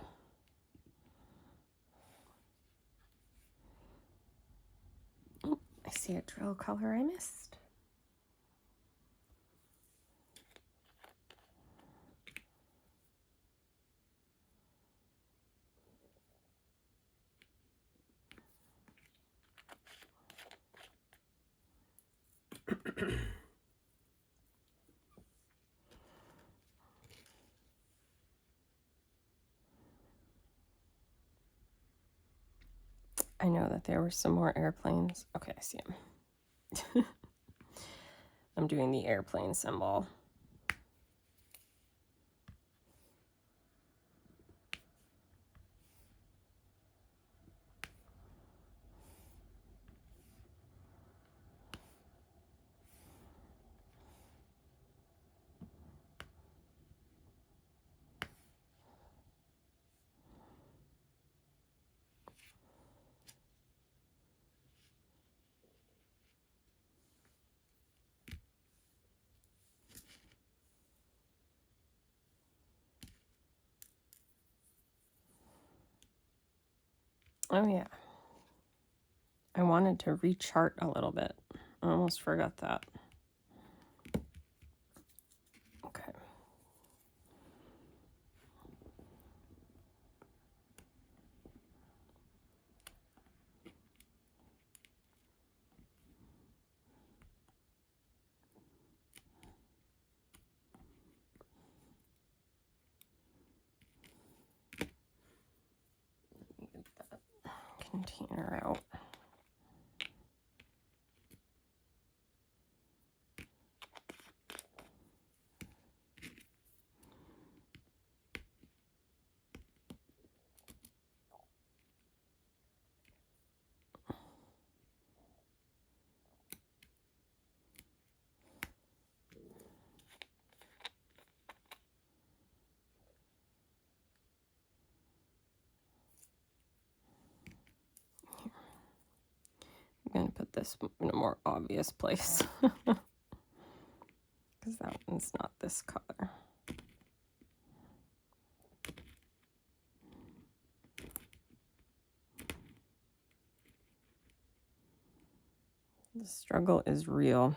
Oh, I see a drill color I missed. I know that there were some more airplanes. Okay, I see them. I'm doing the airplane symbol. Oh yeah. I wanted to rechart a little bit. I almost forgot that. Okay. Get that container out. I'm going to put this in a more obvious place because that one's not this color. The struggle is real.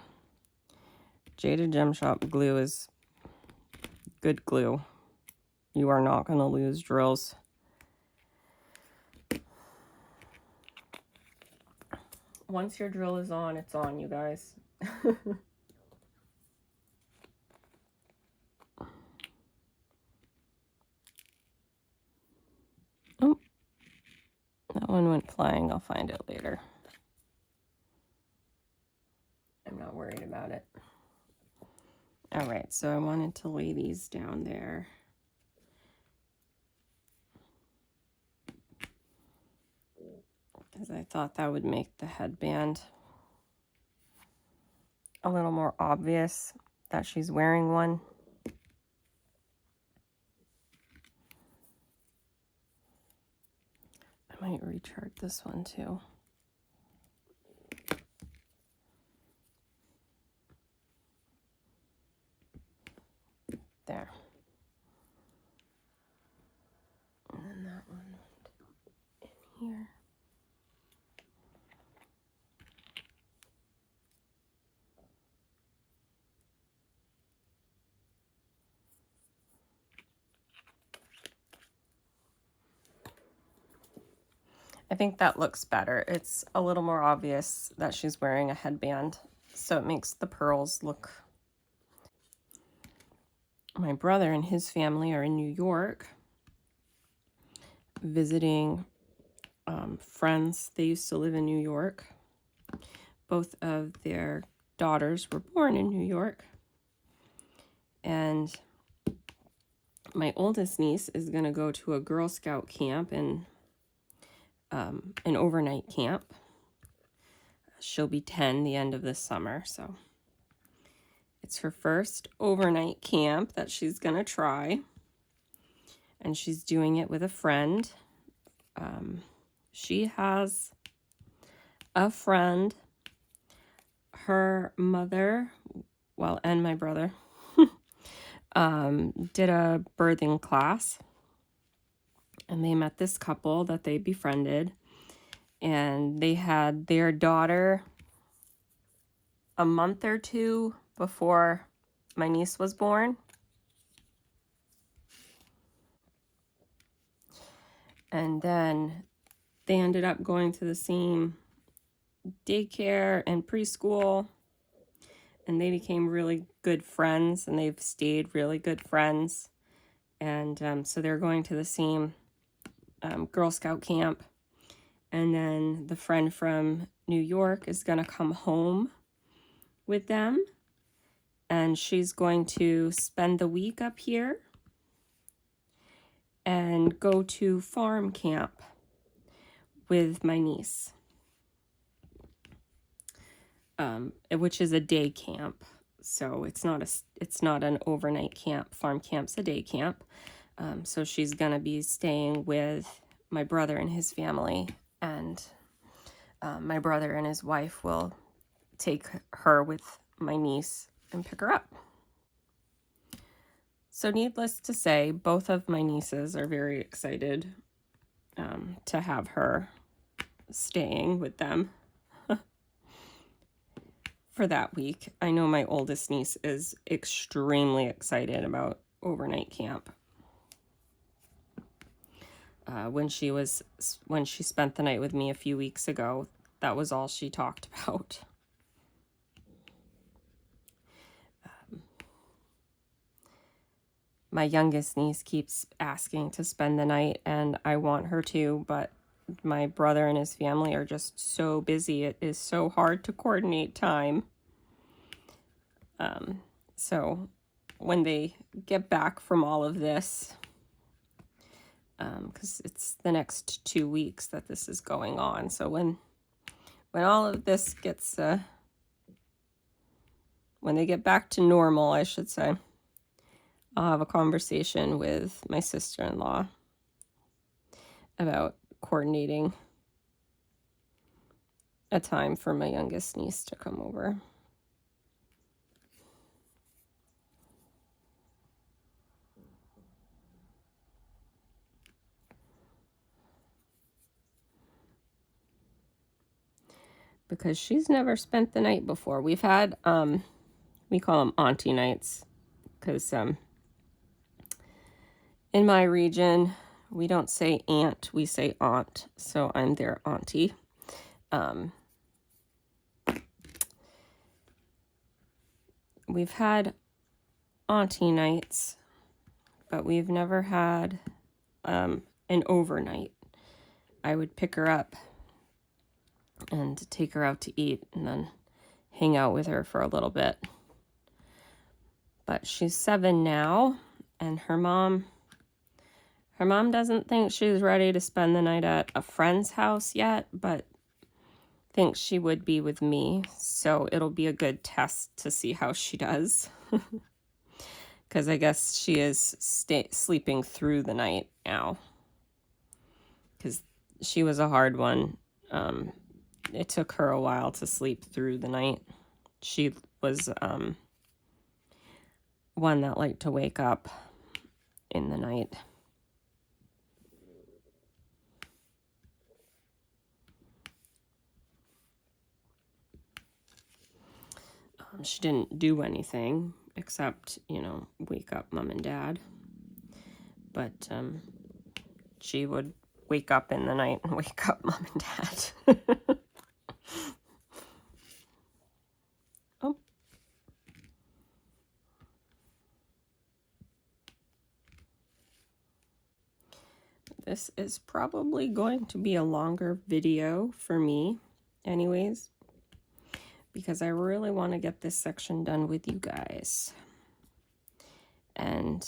Jada Gem Shop glue is good glue. You are not going to lose drills. Once your drill is on, it's on, you guys. Oh, That one went flying. I'll find it later. I'm not worried about it. All right, so I wanted to lay these down there. Because I thought that would make the headband a little more obvious that she's wearing one. I might rechart this one too. There. And then that one in here. I think that looks better. It's a little more obvious that she's wearing a headband, so it makes the pearls look. My brother and his family are in New York visiting friends. They used to live in New York. Both of their daughters were born in New York. And my oldest niece is going to go to a Girl Scout camp and an overnight camp. She'll be 10 the end of this summer, so it's her first overnight camp that she's going to try. And she's doing it with a friend. She has a friend, her mother, well, and my brother, did a birthing class. And they met this couple that they befriended. And they had their daughter a month or two before my niece was born. And then they ended up going to the same daycare and preschool, and they became really good friends, and they've stayed really good friends. And so they're going to the same Girl Scout camp. And then the friend from New York is going to come home with them, and she's going to spend the week up here and go to farm camp with my niece, which is a day camp. So it's not an overnight camp. Farm camp's a day camp. So she's gonna be staying with my brother and his family, and my brother and his wife will take her with my niece and pick her up. So needless to say, both of my nieces are very excited to have her staying with them for that week. I know my oldest niece is extremely excited about overnight camp. When she spent the night with me a few weeks ago, that was all she talked about. My youngest niece keeps asking to spend the night, and I want her to, but my brother and his family are just so busy. It is so hard to coordinate time. So when they get back from all of this, because it's the next 2 weeks that this is going on. So when all of this gets, when they get back to normal, I should say, I'll have a conversation with my sister-in-law about coordinating a time for my youngest niece to come over. Because she's never spent the night before. We've had, we call them auntie nights, because in my region, we don't say aunt, we say aunt, so I'm their auntie. We've had auntie nights, but we've never had an overnight. I would pick her up and take her out to eat and then hang out with her for a little bit. But she's 7 now, and her mom doesn't think she's ready to spend the night at a friend's house yet, but thinks she would be with me. So it'll be a good test to see how she does. Because I guess she is sleeping through the night now. Because she was a hard one. It took her a while to sleep through the night. She was one that liked to wake up in the night. She didn't do anything except, you know, wake up mom and dad. But she would wake up in the night and wake up mom and dad. Oh. This is probably going to be a longer video for me anyways, because I really want to get this section done with you guys. And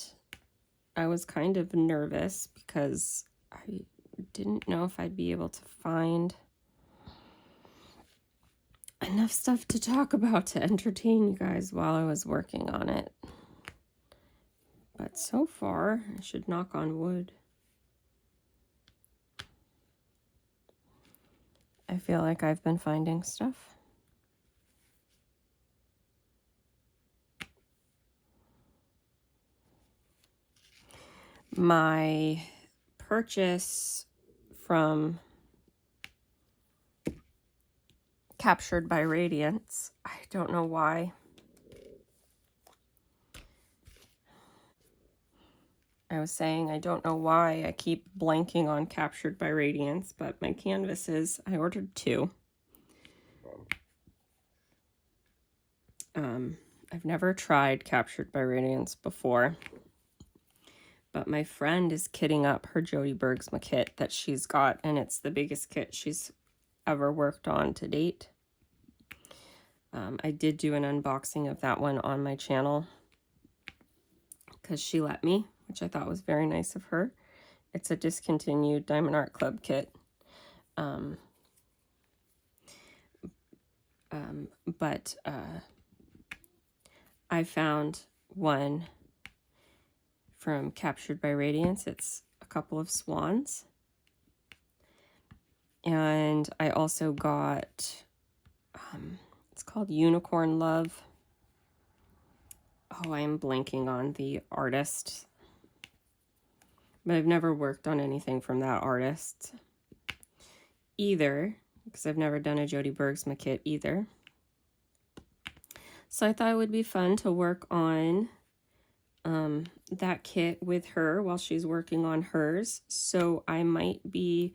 I was kind of nervous because I didn't know if I'd be able to find enough stuff to talk about to entertain you guys while I was working on it. But so far, I should knock on wood. I feel like I've been finding stuff. My purchase from Captured by Radiance, I don't know why. I was saying I don't know why I keep blanking on Captured by Radiance, but my canvases, I ordered 2. I've never tried Captured by Radiance before, but my friend is kitting up her Jody Bergsma kit that she's got, and it's the biggest kit she's ever worked on to date. I did do an unboxing of that one on my channel because she let me, which I thought was very nice of her. It's a discontinued Diamond Art Club kit. But I found one from Captured by Radiance. It's a couple of swans. And I also got, it's called Unicorn Love. Oh, I am blanking on the artist. But I've never worked on anything from that artist either, because I've never done a Jody Bergsma kit either. So I thought it would be fun to work on that kit with her while she's working on hers. So I might be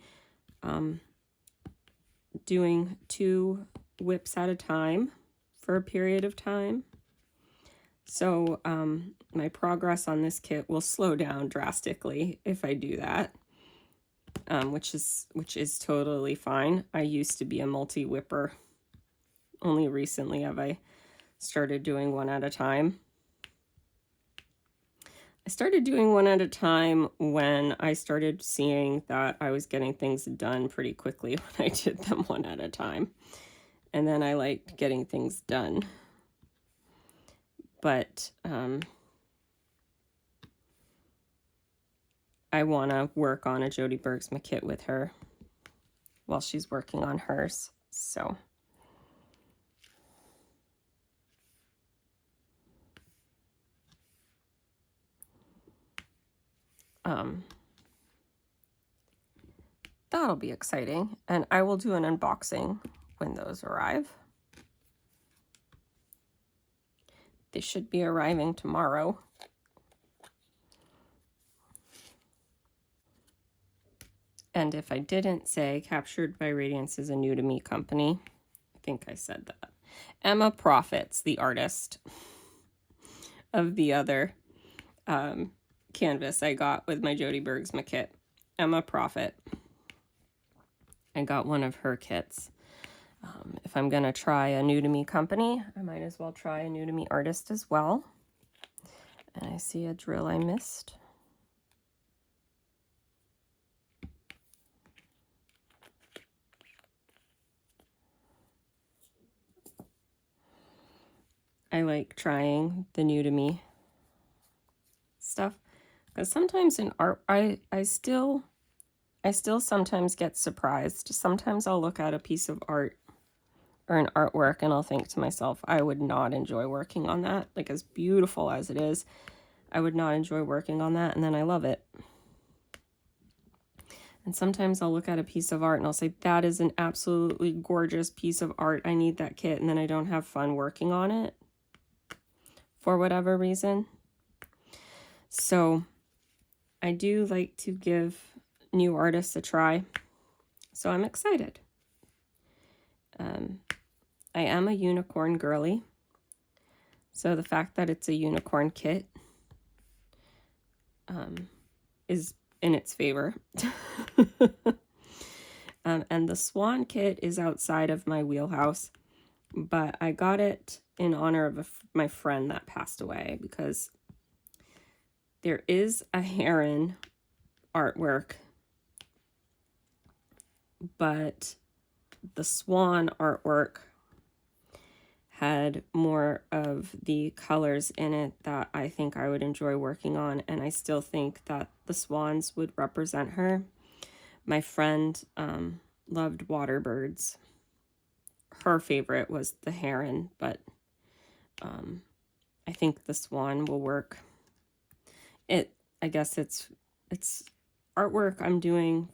doing 2 WIPs at a time for a period of time. So my progress on this kit will slow down drastically if I do that, which is totally fine. I used to be a multi-whipper. Only recently have I started doing 1 at a time. I started doing 1 at a time when I started seeing that I was getting things done pretty quickly when I did them 1 at a time. And then I liked getting things done. But I want to work on a Jody Bergsma kit with her while she's working on hers. So that'll be exciting, and I will do an unboxing when those arrive. They should be arriving tomorrow. And if I didn't say, Captured by Radiance is a new to me company. I think I said that. Emma Profits, the artist of the other canvas I got with my Jody Bergsma kit. Emma Profit. I got one of her kits. If I'm gonna try a new to me company, I might as well try a new to me artist as well. And I see a drill I missed. I like trying the new to me stuff because sometimes in art, I still sometimes get surprised. Sometimes I'll look at a piece of art or an artwork and I'll think to myself, I would not enjoy working on that. Like, as beautiful as it is, I would not enjoy working on that, and then I love it. And sometimes I'll look at a piece of art and I'll say, that is an absolutely gorgeous piece of art. I need that kit, and then I don't have fun working on it for whatever reason. So I do like to give new artists a try. So I'm excited. I am a unicorn girly. So the fact that it's a unicorn kit is in its favor. And the swan kit is outside of my wheelhouse, but I got it in honor of my friend that passed away, because there is a heron artwork, but the swan artwork had more of the colors in it that I think I would enjoy working on, and I still think that the swans would represent her. My friend loved water birds. Her favorite was the heron, but I think the swan will work. I guess it's artwork I'm doing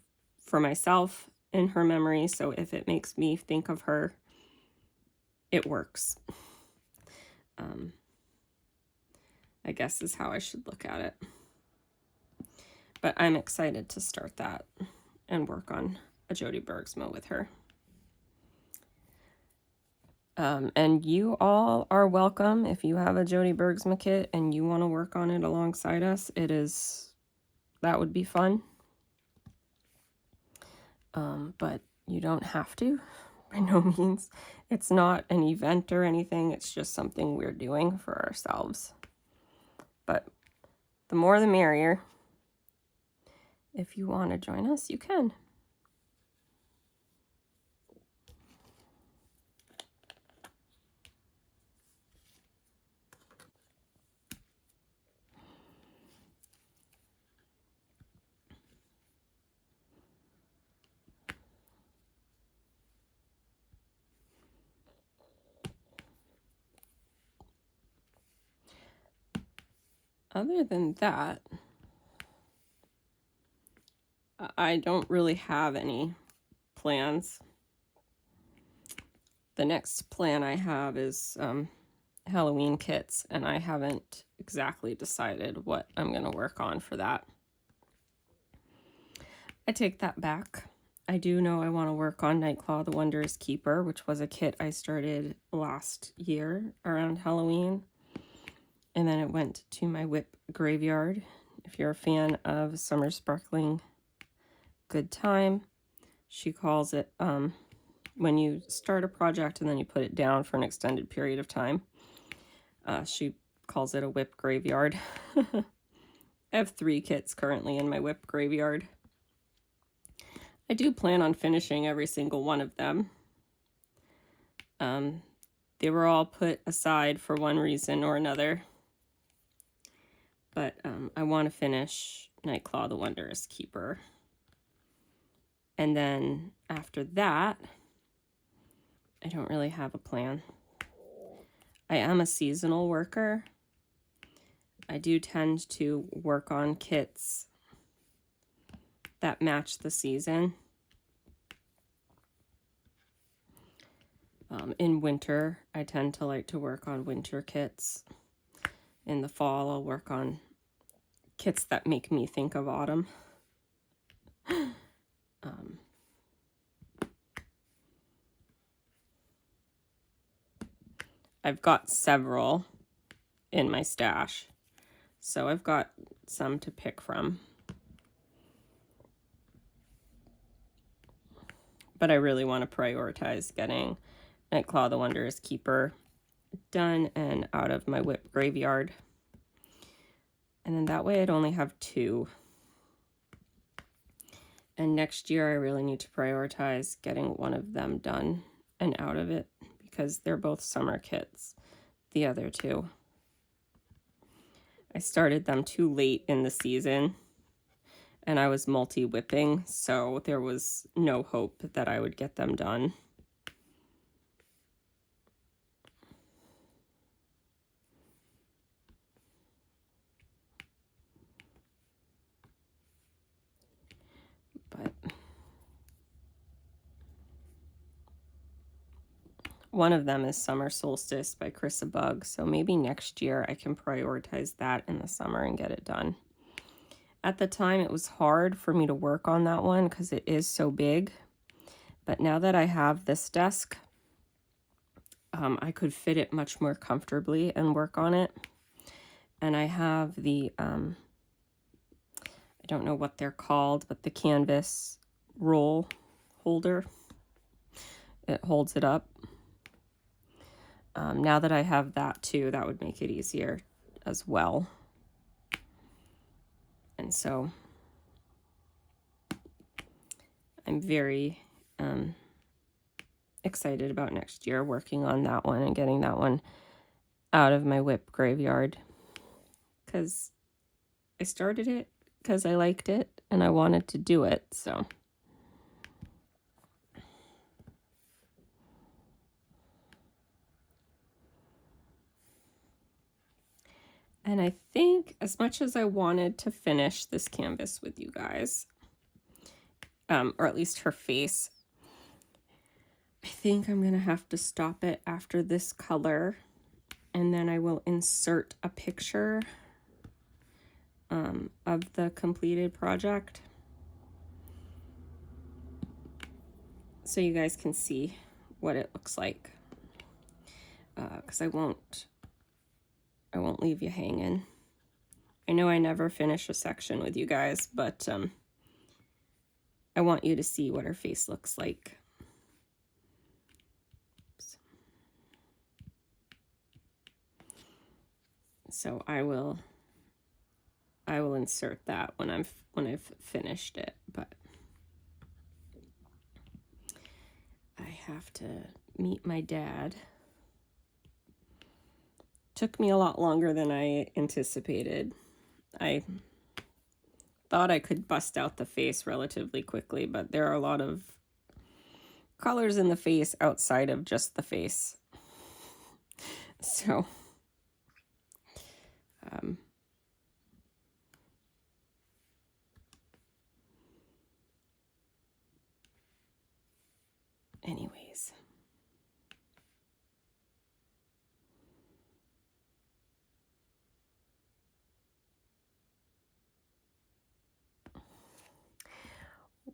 for myself in her memory, so if it makes me think of her, it works. I guess is how I should look at it. But I'm excited to start that and work on a Jody Bergsma with her. And you all are welcome. If you have a Jody Bergsma kit and you want to work on it alongside us, that would be fun. But you don't have to, by no means. It's not an event or anything. It's just something we're doing for ourselves. But the more the merrier. If you want to join us, you can. Other than that, I don't really have any plans. The next plan I have is Halloween kits, and I haven't exactly decided what I'm going to work on for that. I take that back. I do know I want to work on Nightclaw the Wondrous Keeper, which was a kit I started last year around Halloween. And then it went to my WIP graveyard. If you're a fan of Summer Sparkling Good Time, she calls it when you start a project and then you put it down for an extended period of time. She calls it a WIP graveyard. I have 3 kits currently in my WIP graveyard. I do plan on finishing every single one of them. They were all put aside for one reason or another. But I want to finish Nightclaw the Wondrous Keeper. And then after that, I don't really have a plan. I am a seasonal worker. I do tend to work on kits that match the season. In winter, I tend to like to work on winter kits. In the fall, I'll work on kits that make me think of autumn. I've got several in my stash, so I've got some to pick from. but I really want to prioritize getting Nightclaw the Wondrous Keeper done and out of my WIP graveyard. And then that way I'd only have 2. And next year I really need to prioritize getting one of them done and out of it because they're both summer kits, the other 2. I started them too late in the season and I was multi-whipping, so there was no hope that I would get them done. But one of them is Summer Solstice by Chris Bug, so maybe next year I can prioritize that in the summer and get it done. At the time, it was hard for me to work on that one because it is so big. But now that I have this desk, I could fit it much more comfortably and work on it. And I have the, I don't know what they're called, but the canvas roll holder. It holds it up. Now that I have that too, that would make it easier as well. And so I'm very excited about next year working on that one and getting that one out of my WIP graveyard, because I started it because I liked it and I wanted to do it. So and I think as much as I wanted to finish this canvas with you guys, or at least her face, I think I'm going to have to stop it after this color, and then I will insert a picture of the completed project so you guys can see what it looks like, because I won't leave you hanging. I know I never finish a section with you guys, but I want you to see what her face looks like. So I will insert that when I've finished it, but I have to meet my dad. Took me a lot longer than I anticipated. I thought I could bust out the face relatively quickly, but there are a lot of colors in the face outside of just the face. So anyways,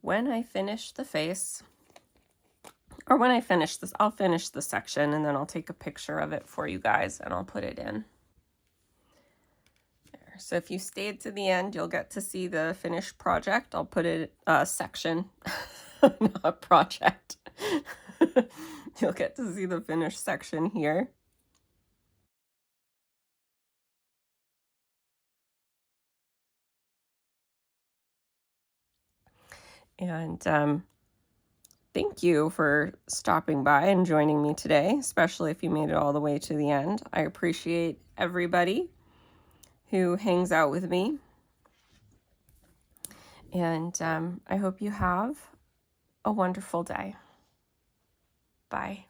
when I finish the face, or when I finish this, I'll finish the section and then I'll take a picture of it for you guys and I'll put it in there. So if you stayed to the end, you'll get to see the finished project. I'll put it section, not project. You'll get to see the finished section here. And thank you for stopping by and joining me today, especially if you made it all the way to the end. I appreciate everybody who hangs out with me. And I hope you have a wonderful day. Bye.